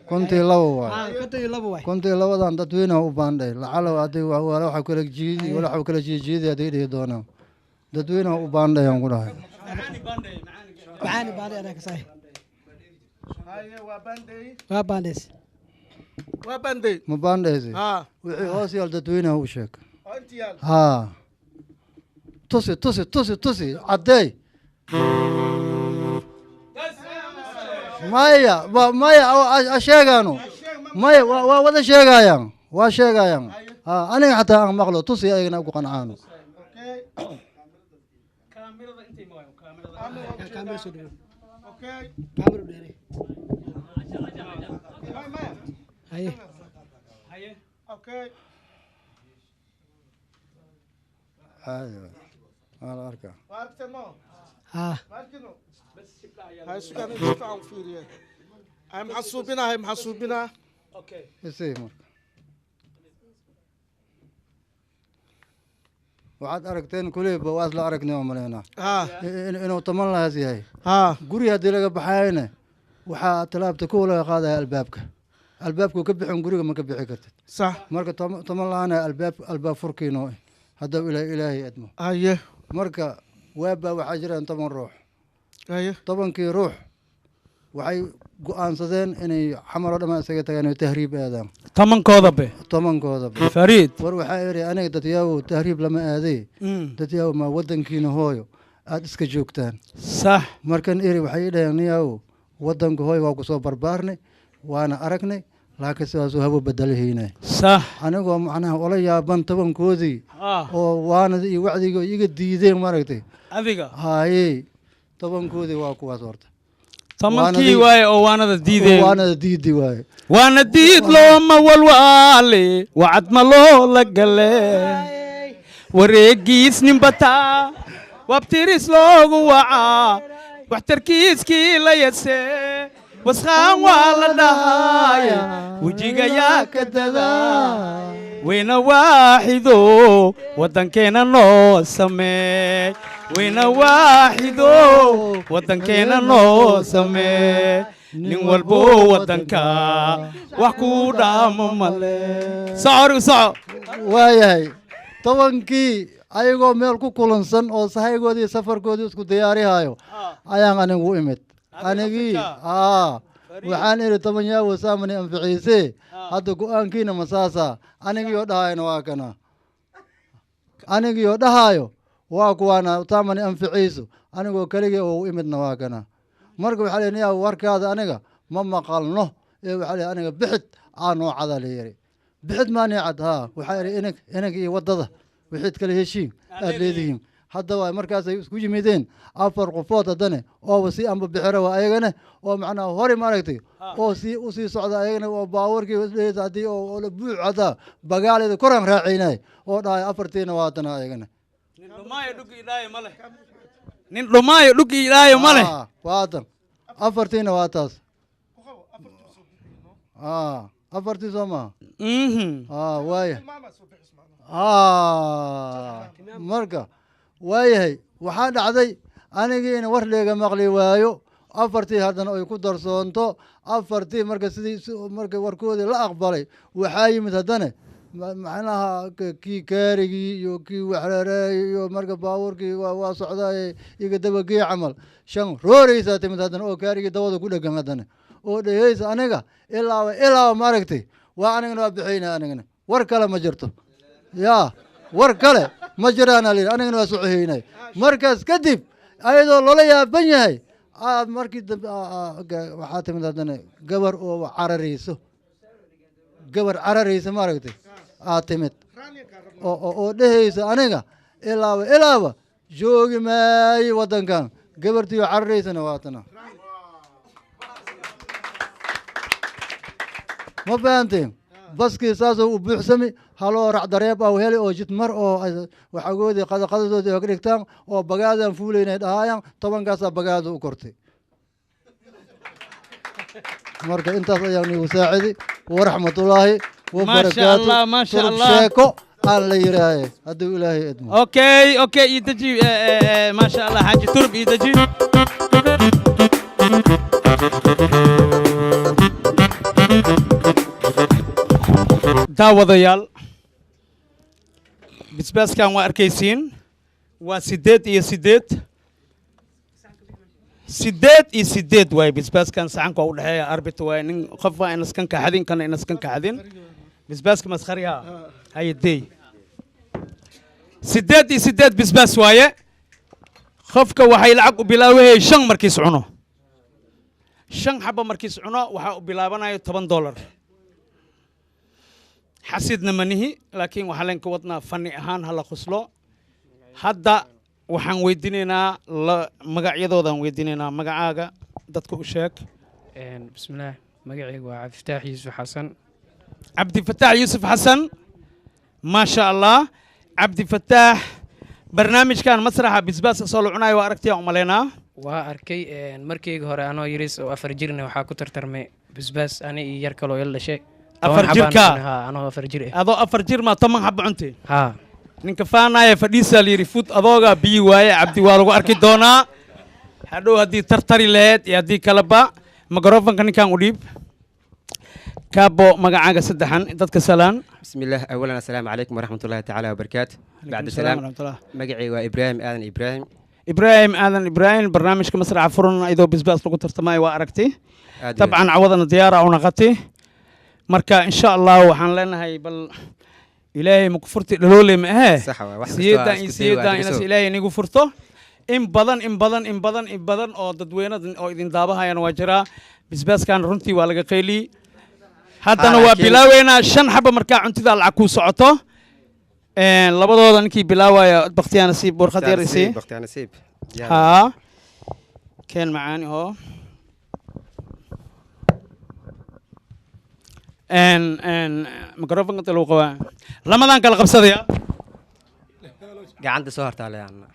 kontii laba waayo kontii labadan dadweynaha u baandhay lacalow haddii waxa kala jiidi waxa kala jiidi haddii dhihi doonaan dadweynaha u baandhay aan ku dhahay معاني بعدي أنا كساي وبانديس ma baandhaysi wixii hoos yaal dadweynaha u sheeg haa tusi caddeey maya sheegaano maya waa wada sheegayaan waa sheegayaan aniga xataa aan maqlo tusi ayagana ugu qancaano هاي ايوه انا اركع ها هاي سكان يدفعوا فيريا هاي محسوبنا اوكي يصير waxaad aragteen kuleyba waa isla aragnay oo maleynaa inuu taman lahaas yahay guri haddii laga baxayna waxaa talaabta kuwa laga qaadaya albaabkuu ka bixin guriga ma ka bixi kartid marka taman lahaana albaab furkiino haddaba ilaahay admo marka waabbaa waxaa jiraan 10 ruux 10kii ruux waxay go'aansadeen inay xamar oo dhammaan isaga tagaan oo tahriib aadaan tomankooda fariid war waxaa iri aniga dadyaabo tahriib lama aaday dadyaabo ma wadankiina hooyo aad iska joogtaan sax markan iri waxay dhaheen niyaabo wadanka hooyo waa ku soo barbaarnay waana aragnay laakiin sidaasuu habo bedelahiinay صح anigoo macnaha ola yaaban tobankoodii آه oo waanada iyo wacdiga iga diideen maaragtay adiga haye tobankoodii waa kuwaas horta tobankii waaye oo waanada diideen waanada diidi waaye waana diid looma walwaale wacad ma loo la gale wareegiis ninbataa wabtiris loogu wacaa waxtarkiiskii la yasee wasqaan waa la dhahaaya wejiga yaa ka dadaa weyna waaxido waddankeena noo sameey weyna waaxido waddankeena noo sameey nin walbo waddanka wax kuu dhaamo male soco soco waayahay tobankii ayagoo meel ku kulansan oo sahaygoodii safarkoodii isku diyaarihayo ayaan anigu imid anigii waxaan idhi toban yaa wasaamani anficiise hadda go-aankiina masaasa anigiioo dhahayna waa kana anigiioo dhahayo waa kuwaana taamani anficiiso anigoo keligii oo imidna waa kana marka waxaa leeyahay yaa warkaada aniga ma maqalno ee waxaa leeyahay aniga bixid aanoo cada la yiri bixid maanii cad waxaa idhi inig iyo waddada wixid kale heshiin aad leedihiin hadda waa markaasay isku yimideen afar qofood haddane ooba sii amba bixira waa ayagane oo macnaha hori maaragtay oo sii usii socda ayagana oo baawarkii isdheheysa haddii oo la buuc hadaa bagaaleeda koraan raacaynay oo dhahay afartiina waa haddana ayagane nin dhumaayo dhug ilaayo ma leh waatan afartiina waa taas afartii soo maha waaya marka waayahay waxaa dhacday anigiina war leega maqli waayo afartii haddana ay ku darsoonto afartii marka sidii marka warkoodii la aqbalay waxaa yimid haddana macnaha kii kaarigii iyo kii waxreereey iyo marka baabuurkii waa socdaay iga dabagee camal shan rooreysaa timid haddana oo kaarigii dabada ku dhegan haddana oo dheheysa aniga ilaaba maaragtay waa anigana waa bixayna anigana war kale ma jirto yaa war kale ma jiraana layidhi anigana waa socohaynay markaas kadib ayadoo loola yaaban yahay markii dambe waxaa timid haddana gabar oo cararayso gabar cararaysa maaragtay aad timid oo dhehaysa aniga ilaaba joogi maayo waddankan gabartiioo cararaysana waatana ma fahanteen baskii saasoo u buuxsami haloo racdareeb ah heli oo jidmar oo waxagoodii qadaqadadoodii oga dhigtaan oo bagaadaan fuulaynay dhahaayaan tobankaasaa bagaada u kortay marka intaas ayaan igu saacidi waraxmatullaahi wabarakaatu turub sheeko aan la yiraahe hadduu ilaahay idmo okay ii deji maasha allah xaaji turub ii deji daawadayaal bisbaaskan waa arkaysiin waa 8 iyo 8 waaye bisbaaskan sacanka u dhexeeya arbita waaye nin qof waa inaskan kaxadin kana inaskan kaxadin bisbaaska maskhariha hayadey 8 iyo 8 bisbaas waaye qofka waxay lacag u bilaawayay 5 markiis cuno 5 xabo markiis cuno waxaa u bilaabanayo $10 xasidna manihi laakiin waxaa leen ka wadnaa fanni ahaan hala qoslo hadda waxaan weydiinaynaa magacyadoodan weydiinaynaa magacaaga dadka u sheeg bismillaah magacaygu waa cabdifataax yuusuf xasan cabdifataax yuusuf xasan maasha allah cabdifataax barnaamijkan masraxa bisbaaska soo la cunayo waa aragtiyaa u malaynaa waa arkay markayga hore anoo yaris oo 4 jirna waxaa ku tartarmay bisbaas ani iyo yar kaloo ila dhashay 4 jirka anoo 4 jir adoo 4 jir ma 10 xabo cuntay ha ninka faanaya fadhiisa la yiri fud adooga biyi waaye cabdi waa lagu arki doonaa hadhow haddii tartari lahayd iyo haddii kaleba mikroofanka ninkan u dhiib kaabo magacaaga saddexan dadka salaan bismillaah awalan assalaamu calaykum waraxmatullaahi tacaala wabarakaatu bacda salaam magacay waa ibraahim aadan ibraahim barnaamijka masraxa furan idoo bisbaas lagu tartamayo waa aragtay dabcan cawadana diyaara u naqatay marka insha allah waxaan leenahay bal ilaahay ma ku furti dhaloole ma ahee siyeedaan inas ilaahay nigu furto in badan oo dadweynadan oo idin daabahayana waa jiraa bisbaaskan runtii waa laga qayliyey haddana waa bilaaweynaa 5 xabo markaa cuntida lacag ku socoto labadooda ninkii bilaawaya bakhtiyaa nasiib warqad yar isii bakhtiyaa nasiib ها كان معاني هو ان ميكروفون قلت له قوا رمضان قال قبصه يا قاعد سهرت عليه يعني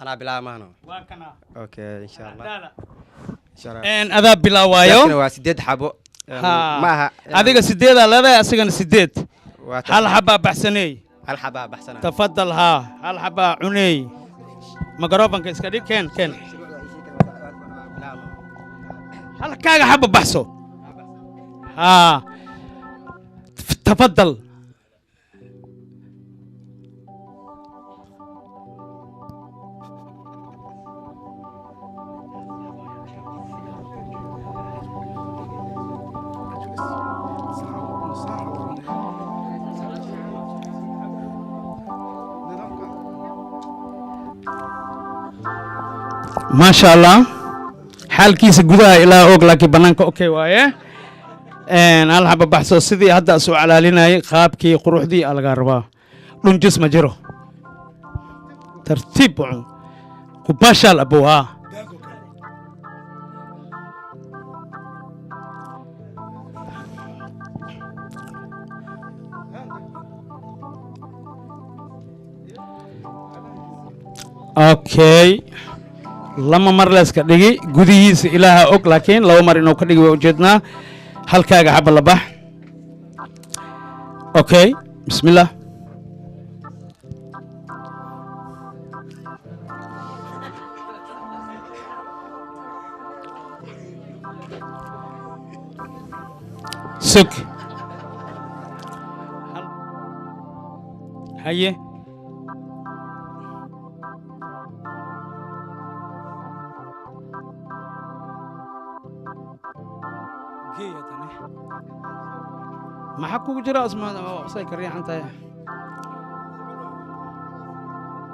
انا بلا مانو اوكي ان شاء الله لا ان شاء الله ان اذا بلا وايو waa 8 xabo maaha adiga 8 leedahay asigana 8 hal xaba baxsanay hal xaba baxsanay تفضل ها هل حبا عني ميكروفون كيس كدي كان هل كاغا حبا بحثو ها تفضل ما شاء الله حال كيس جودها إلى أوج لكن بنانك أوكي وايه إن هل حب بحث السدي هذا سؤال على لنا خاب كي قروح دي على جربا لون جسم جرو ترتيب كباشل أبوها أوكي لما مر لسك دقي جوديس إلها أوك لكن لو مر إنه كدقي وجدنا هل كاجا حب اللبح أوكي بسم الله سك هيا ما حكوا جرا اسمه سايكر ريح انت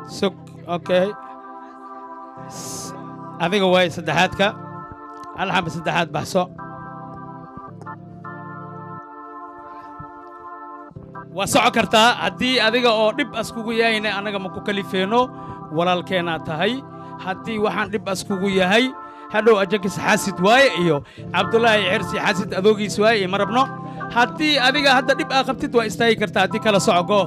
سك اوكي هذيك واي سدحاتك الحب سدحات بحصو وسعو كرتا هدي adiga oo dib askugu yahay anaga ma ku kalifeeno walaalkeena tahay hadii waxaan dib askugu yahay hadhow ajakis xasid waaye iyo cabdullaahi xirsi xasid adoogiis waaye ma rabno haddii adiga hadda dhib aa qabtid waa istaagi kartaa haddii kala socogo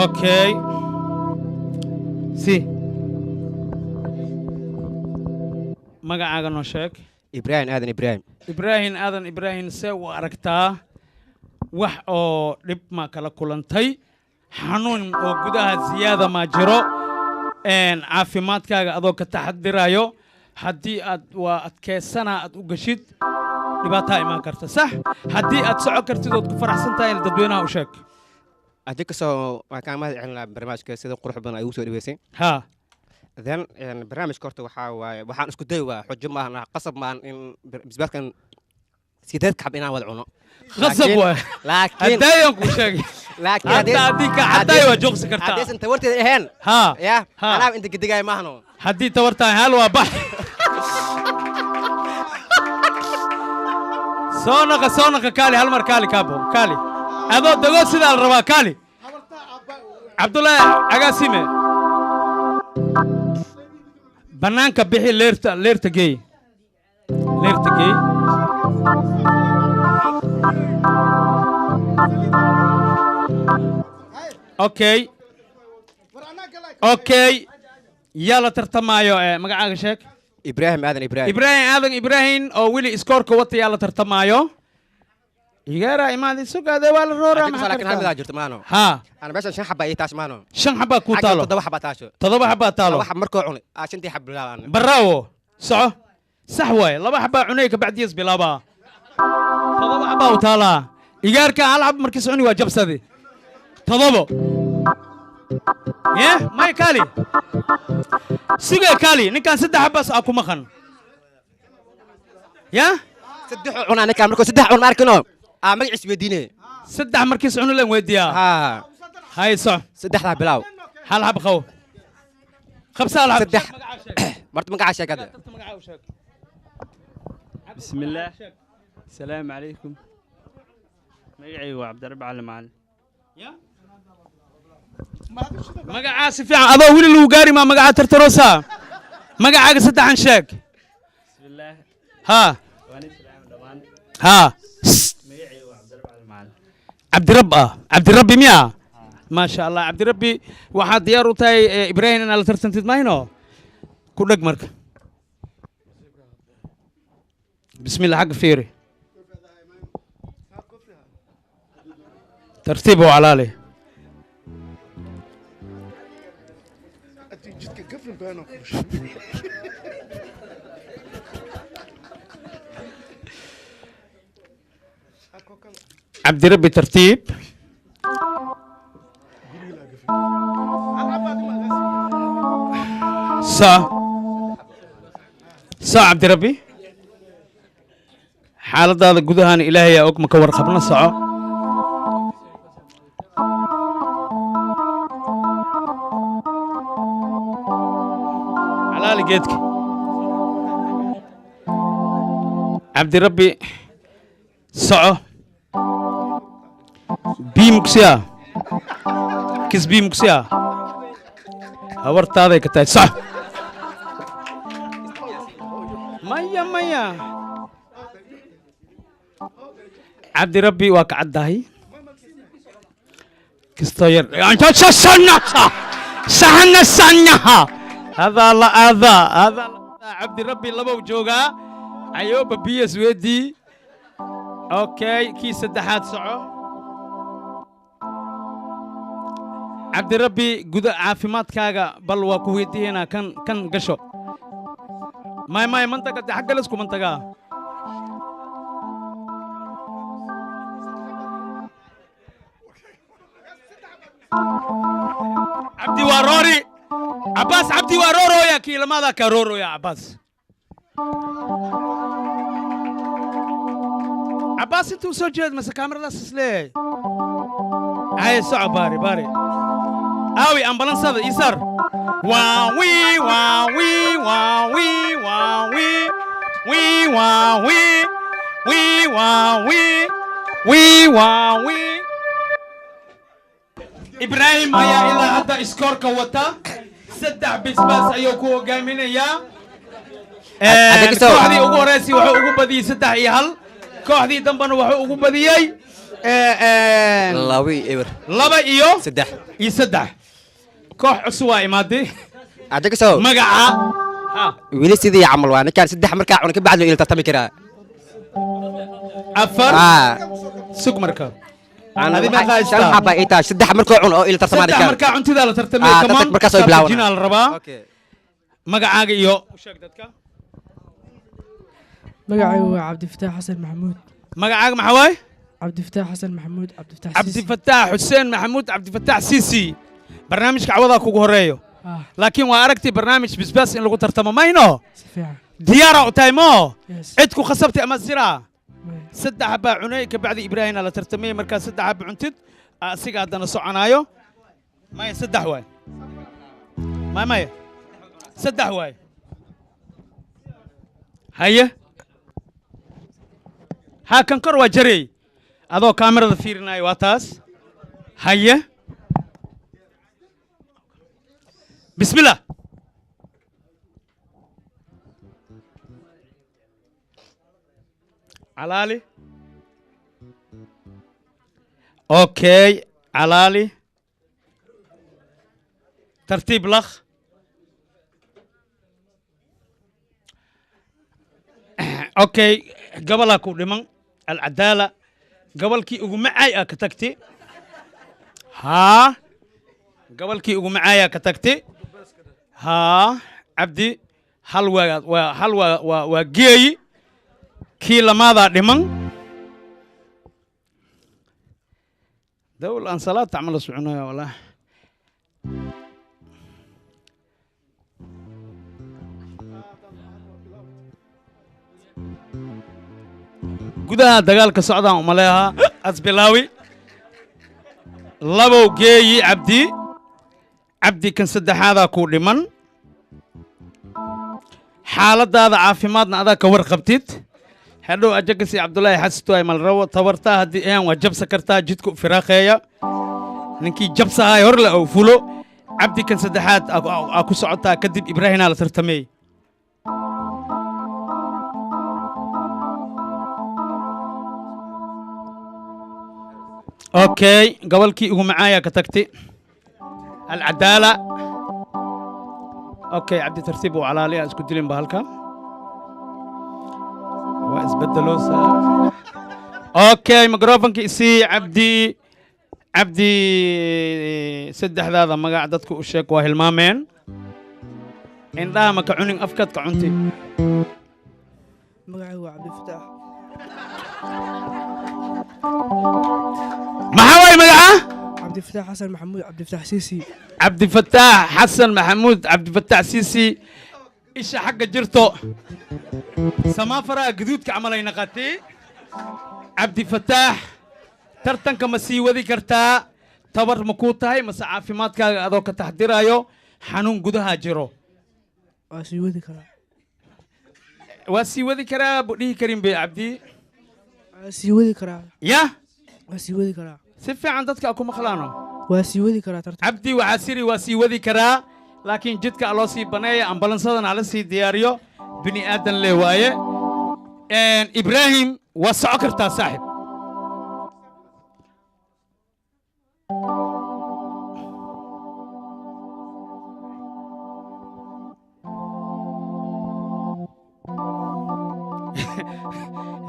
okay si magacaaga noo sheeg ibrahim aadan ibrahim see u aragtaa wax oo dhib ma kala kulantay xanuun oo gudaha ziyaada ma jiro caafimaadkaaga adoo ka taxadirayo haddii aad waa adkeysana aad u gashid dhibaataa imaan karta sax haddii aad soco kartid ood ku faraxsan tahay dadweynaha u sheeg haddii kasoo waan kaa mahad celinaa barnaamijka sida qurux badan ay ugu soo dhaweysay ha then barnaamijka horta waxaa waaye waxaan isku day waa xujo maahan qasab maahan in bisbaaskan sideed kacab inaan wada cuno قصب لكن هدايا وشاقي لكن هديك هدايا وجوكس كرتا هديس انت ورتي الهين ها يا انا انت قد جاي ماهنو هدي تورتا هلوا بح سونك كالي هالمر كالي كابو كالي هذا دغو سيدا الربا كالي عبد الله اغاسيمه بنانك بخي ليرتا جاي اوكي يلا ترتمايو magacaaga sheeg ibrahim aadan oo wili iskoorka wata yalla tartamaayo igara imaadi sugaade waa la rooraa maxaa laakiin hamida jirto maano ha ana meeshan 5 xaba ay taas maano 5 xaba ku taalo 7 xaba taasho 7 xaba taalo wax markoo cunay 5 xaba bilaabaan bravo soco sax way 2 xaba cunay ka bacdiis bilaaba 7 xaba u taala igaarka hal xaba markii soconi waa jabsade 7 يا ماي كالي سيجا كالي نكان سدح بس أكو مخن يا سدح عنا نكان مركو سدح عنا مركنو مجلس بدينه سدح مركز عنا لين وديا هاي صح سدح بلاو هل حب خو خمسة هل حب سدح مرت مقعة شيء كذا بسم الله السلام عليكم مقعي وعبد الرب على معلم مقعة سفيع أضو وين الوقاري ما مقعة ترتروسا مقعة سدح عن شاك بسم الله ها وأنا سلام دمان ها مقعي وعبد الرب على معلم عبد الرب ميا ما شاء الله عبد الربي واحد ديارو تاي إبراهيم أنا لترتنتد ماينو كل مرك بسم الله حق فيري ترتيبه على لي عبد ربي ترتيب سا عبد ربي حالة هذا جودهان إلهي أوك مكور خبرنا ساعة على لقيتك عبد ربي ساعة بيمكسيا كيس بيمكسيا أورت هذا كتاي صح مايا عبد ربي واك عداهي كستير انت سحنا سنها هذا لا هذا عبد ربي لبو جوغا ايوب بيس ودي اوكي كي سدحات سعو عبد ربي قد عافيمادكاغا بل waa ku weydiina kan gasho may mantaga xagga la isku mantaga عبدي وروري عباس عبدي ورورو يا كي لماذا كرورو يا عباس عباس انتو سجد مس كاميرا لا سسلي هاي صعب باري اوي امبلانس هذا يسار واوي واوي واوي واوي وي واوي وي واوي وي واوي إبراهيم يا إلى هذا إسكور كوتا سدع بسباس أيوكو جامينة يا كوحدي أقول راسي وحو أقول بدي سدع يهل كوحدي دمبن وحو أقول بدي لاوي إبر لبا إيو سدح يسدع كوح عسوا إمادي عندك سو مقعة ويلي سيدي عمل وانا كان سدح مركع وانا كبعد له إلى ترتمي كرا أفر سوق مركب هذه ما قايس حبا إيتا سدح مركعون أو إلى ترتمي كرا سدح مركعون تذا لا ترتمي كمان مركع سوي بلاون جينا الربا مقعة إيو مقعي هو عبد الفتاح حسن محمود مقعة محواي عبد الفتاح حسن محمود عبد الفتاح حسين محمود عبد الفتاح سيسي برنامج كعوضة كوغوريو لكن واركتي برنامج بس إن لو ترتمى ماينو ديارة تايمو عدكو خصبتي أما الزراعة سد حبا عنيك بعد إبراهيم على ترتمي مركز سد حبا عنتد أسيق عدنا سعنايو ما يسد حواي ما سد حواي هيا ها كان كروا جري هذا كاميرا فيرناي واتاس هيا بسم الله علالي اوكي علالي ترتيب لخ اوكي قبل اكو دمن العداله قبل كي ugu macay ka tagtay ها قبل كي ugu macay ka tagtay ها عبدي هل وجي كي لماذا دمن دول أنصلات تعمل سعنايا ولا gudaha dagaalka socdaan umaleeha asbilaawi labow geeyi cabdi kan saddexaadaa kuu dhiman xaaladaada caafimaadna adaa ka warqabtid hadhow ajagasi cabdulaahi xasitu ay malrawo tabartaa haddii ayaan waa jabsa kartaa jidka u firaaqeeya ninkii jabsahaay hor le oo fulo cabdi kan saddexaad aa ku socotaa kadib ibraahinaa la tartameey okay gobolkii ugu macaayaa ka tagtay alcadaala okay cabdi tartiib uu calaaliya isku dilin ba halka waa isbedeloosa okay microfonka isii cabdi saddexdaada magac dadku u sheeg waa hilmaameen indhaha ma ka cunin afkaad ka cunti magacaygu waa cabdifataax maxaa waay magaca cabdifataax xasan maxamuud cabdifataax siisi cabdifataax xasan maxamuud cabdifataax siisi isha xagga jirto samaafaraha gaduudka camal ay naqatay cabdifataax tartanka ma sii wadi kartaa tabar ma kuu tahay mase caafimaadkaaga adoo ka taxdiraayo xanuun gudaha jiro waa sii wadi karaa waa sii wadi karaa buu dhihi karin be cabdi waa sii wadi karaa ya waa sii wadi karaa si fiican dadka ku maqlaano waa sii wadi karaa tartan cabdi waxaa siri waa sii wadi karaa laakiin jidka loo sii baneeya ambalansadan hala sii diyaariyo bini aadan le waaye ibraahim waa soco kartaa saaxib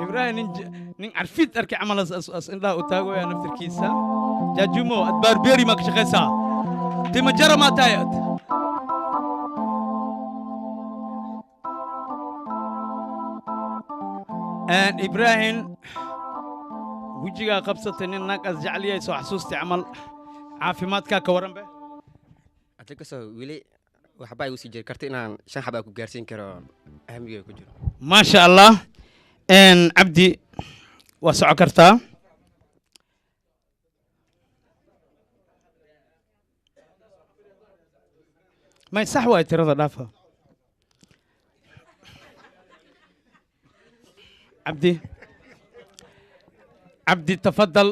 ibraahim nin carfid arkay camal as indhaha u taagoya naftirkiisa jaajumo ad baarbeeri maa ka shaqaysaa timajara maa tahay ad ibraahim wejigaa qabsatay nin naag as jecliyay soo xasuustay camal caafimaadkaa ka waran be hadda kasoo weli waxbaa igu sii jiri karta inaan 5 xabaa ku gaarsiin karo ahmiga ku jiro maasha allah cabdi waa soco kartaa may sax waay tirada dhaafa cabdi tafadal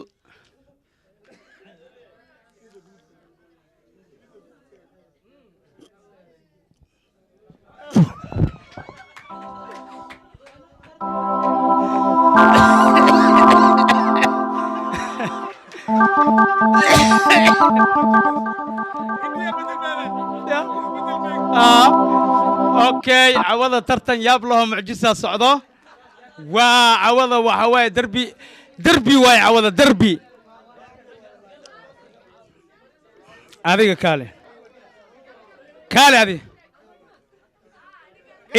okay cawada tartan yaab laho mucjisa socdo waa cawada waxa waaye derbi waaye cawada derbi adiga kaale adi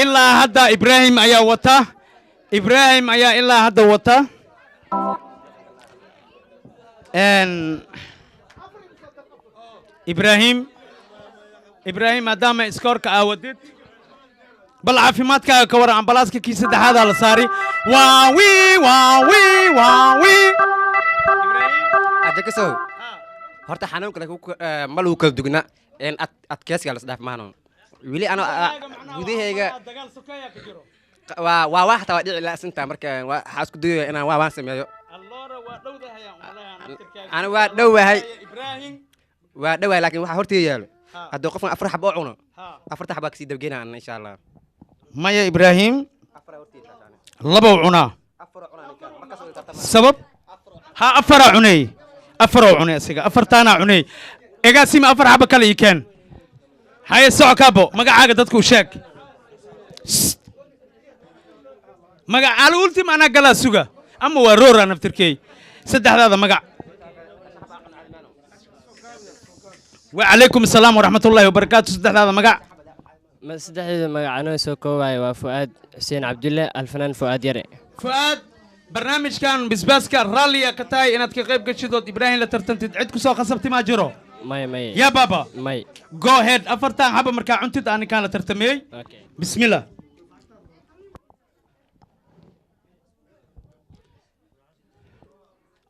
ilaa hadda ibraahim ayaa ilaa hadda wata ibraahim maadaama iskoorka aawadid bal caafimaadkaaga ka waran ambalaaska kii saddexaadaa la saari waawi hadda kasoo horta xanuunka ma lagu kala dugna adkeysiga lasdhaaf maano weli ano gudahayga waa wax taa dhici laasinta marka waxaa isku dayaya inaan waan sameeyo ana waa dhowahay laakiin waxaa horteeda yaalo hadduu qofkan 4 xab oo cuno 4 xab baa kasii dabgeynaa insha allah maya ibraahim labow cunaa sabab ha afaraa cuney afaroo cunay asiga afartaanaa cuney egaasima 4 xaba kale ii keen haye soco kaabo magacaaga dadku u sheeg magac alultim anaa galaa suga ama waa roora naftirkeey saddexdaada magac وعليكم السلام ورحمة الله وبركاته سدح هذا مقع سدح مقع أنا سوكوباي وفؤاد حسين عبد الله الفنان فؤاد يري فؤاد برنامج كان بسباسكا رالي كتاي إنك قريب كشدود إبراهيم لترتنت عدكو سو خصبتي ما جرو ماي يا بابا ماي جو هيد أفرتان حبا مركا عنتد أنا كان لترتمي بسم الله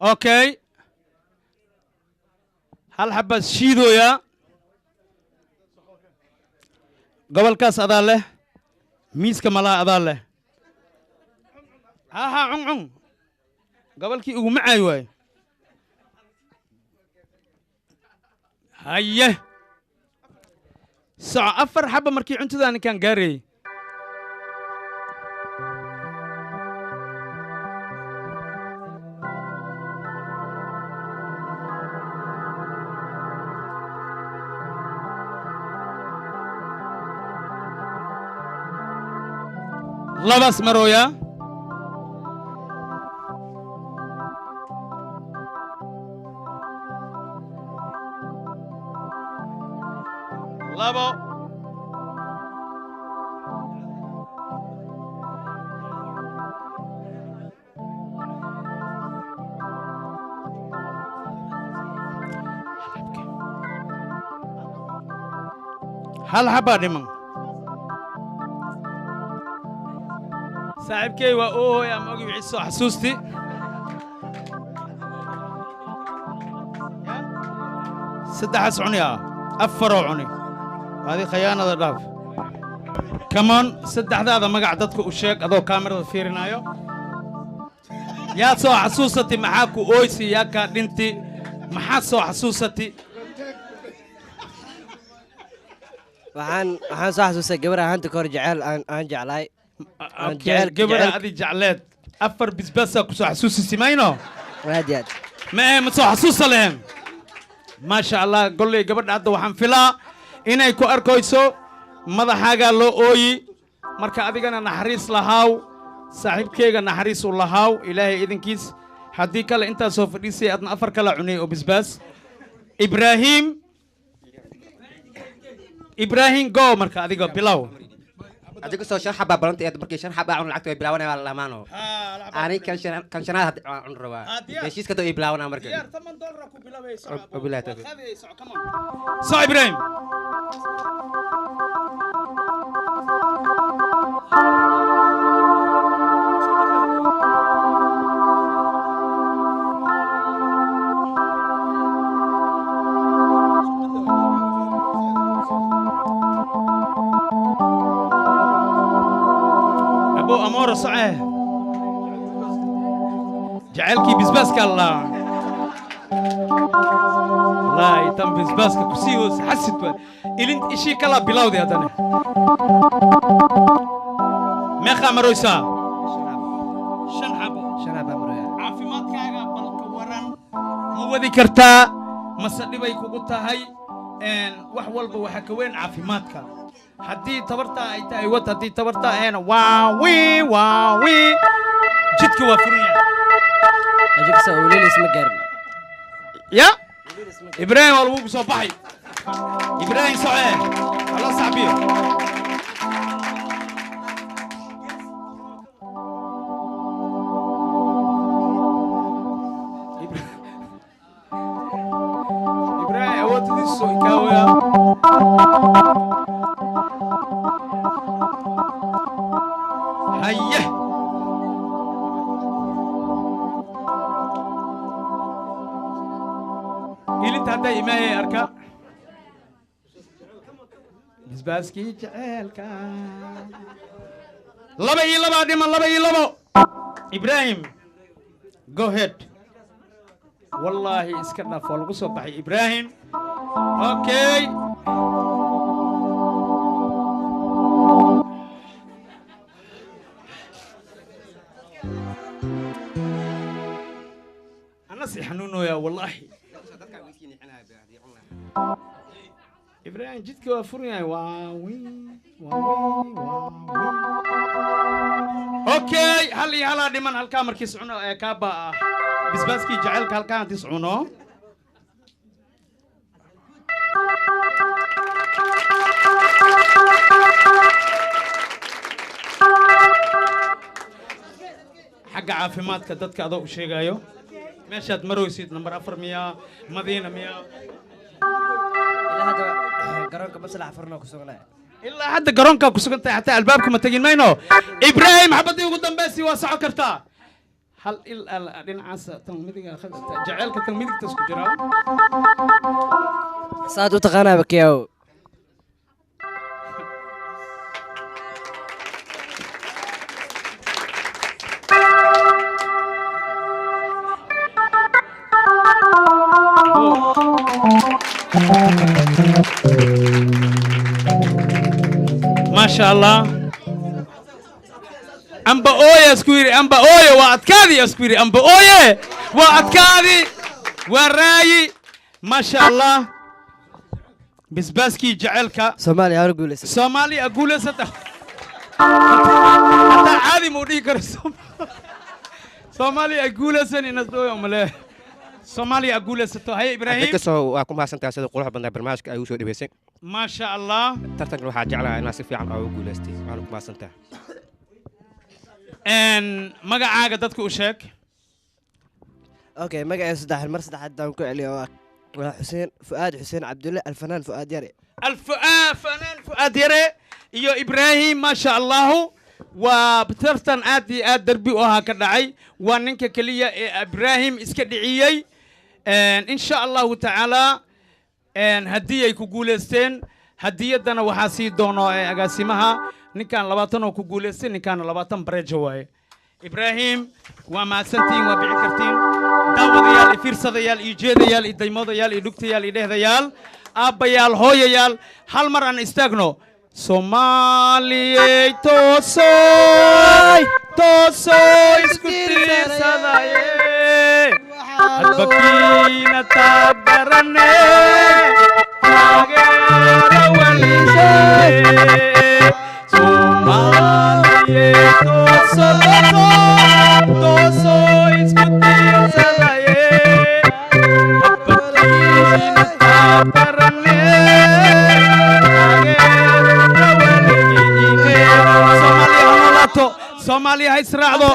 أوكي hal xabbaad shiidooyaa gobolkaas adaa leh miiska malaa adaa leh ها عن قبل كي يقوم معي واي هيه ساعة أفر حبة مركي عنتو ذاني كان قاري لبس مرويا لابو هل حبا دمن صاحب كي وأوه يا موجي بعيسو حسوستي سدح سعني أفرو عني هذه خيانة ضعف كمان سدح هذا مقعد دتك وشيك هذا كاميرا فيرنايو يا سو حسوستي معاكو أويسي يا كادنتي محاسو حسوستي waxaan soo xasuustay gabar ahaanta ka hor jecel aan jeclaay gabar adi jecleed afar bisbasa ku soo xasuusisi mayno waadiyaad ma soo xasuusa lehen maasha allah golley gabadha hadda waxaan filaa inay ku arkayso madaxaagaa loo ooyi marka adigana naxariis lahaaw saaxiibkeyga naxariis u lahaaw ilaahay idinkiis haddii kale intaa soo fadhiisay adna afar kala cunay oo bisbaas إبراهيم جو مركا أديكو بلاو أديكو سو شرح حبة بلانتي أد بركي شرح حبة عن العكتو بلاونا على لمانو أنا كان شنا عن روا بيشيس كتو بلاونا مركا يا $8 كو بلاوي وبلا تفي سو إبراهيم أمور صعيه جعلكي بزباسك الله لا يتم بزباسك كسيوس حسيت إلين إشي كلا بلاودي هذا ما خامرويسا شنحب عافي ما كاغا بالكورن مو ذكرتا مسدي باي كوغتا هاي ان وحول بوحكوين عافي ماتكا haddii tabarta ay tahay wad haddii tabarta ahayna waawi jidka waa furan yahay ajigsa waliil isma gaarin ya ibraahim waa lagu soo baxay ibraahim socee ala saabiyo ibraahim awooddiisa soo ikaawaya هيه إلي تهدى إيماهي أركا بسباسكي جعلكا لبا ديما إبراهيم go ahead والله اسكرنا فولغو صباحي إبراهيم أوكي نصي حنونو يا والله إبراهيم جدك وافرني واوي أوكي هلا دمان هالكامر كيسعونو كابا بسباسكي جعلك هالكان تسعونو حق عافيماتك دتك أضو شيء ماشات مرويسيد نمبر 400 مدينة 100 إلا هذا قرونك بس لا عفرنا كسرنا إلا حتى قرونك كسرنا حتى البابكم متجين ماينو إبراهيم حبتي وقدام باسي واسع كرتا hal il dhinacaas tan midiga jaceylka tan midigta isku jira saad u taqaanaa bakiyaw ما شاء الله أمبا أويا سكويري أمبا أويا وأتكادي أسكويري أمبا أويا وأتكادي وراي ما شاء الله بسباسكي جعلك سومالي أقول سومالي أقول حتى عادي موديك سومالي أقول سني نسدو يوم له سومالي أقول ستو هاي إبراهيم كسو أكون ما سنتي أسد قروح بدنا برنامج أيوة شو دبيسين ما شاء الله ترتك روح جعلها ناس في عن أو أقول استي أنا ما سنتي إن مجا عاجة دتك وشك أوكي مجا صدح المرصد حتى نقول عليه حسين فؤاد حسين عبد الله الفنان فؤاد يري فنان فؤاد يري iyo Ibrahim ma sha Allah wa btartan aad darbi oo ha ka dhacay waa ninka kaliya ee Ibrahim iska dhiciyay insha Allah ta'ala hadii ay ku guuleysteen hadiyadana waxa sii doono agaasimaha ninkan 20 oo ku guuleystay ninkan 20 bareejo waaye Ibrahim waa maasantiin waa bici kartiin daawadayaal fiirsadayaal iyo jeedayaal iyo daymodayaal iyo dhugtayaal iyo dhehdayaal aabayaal hooyayaal hal mar aan istaagno Somaliye tosoy iskutirsadaye albakina tabarane agera walise Somaliye tosoy iskutirsadaye albakina tabarane Somalia ha israacdo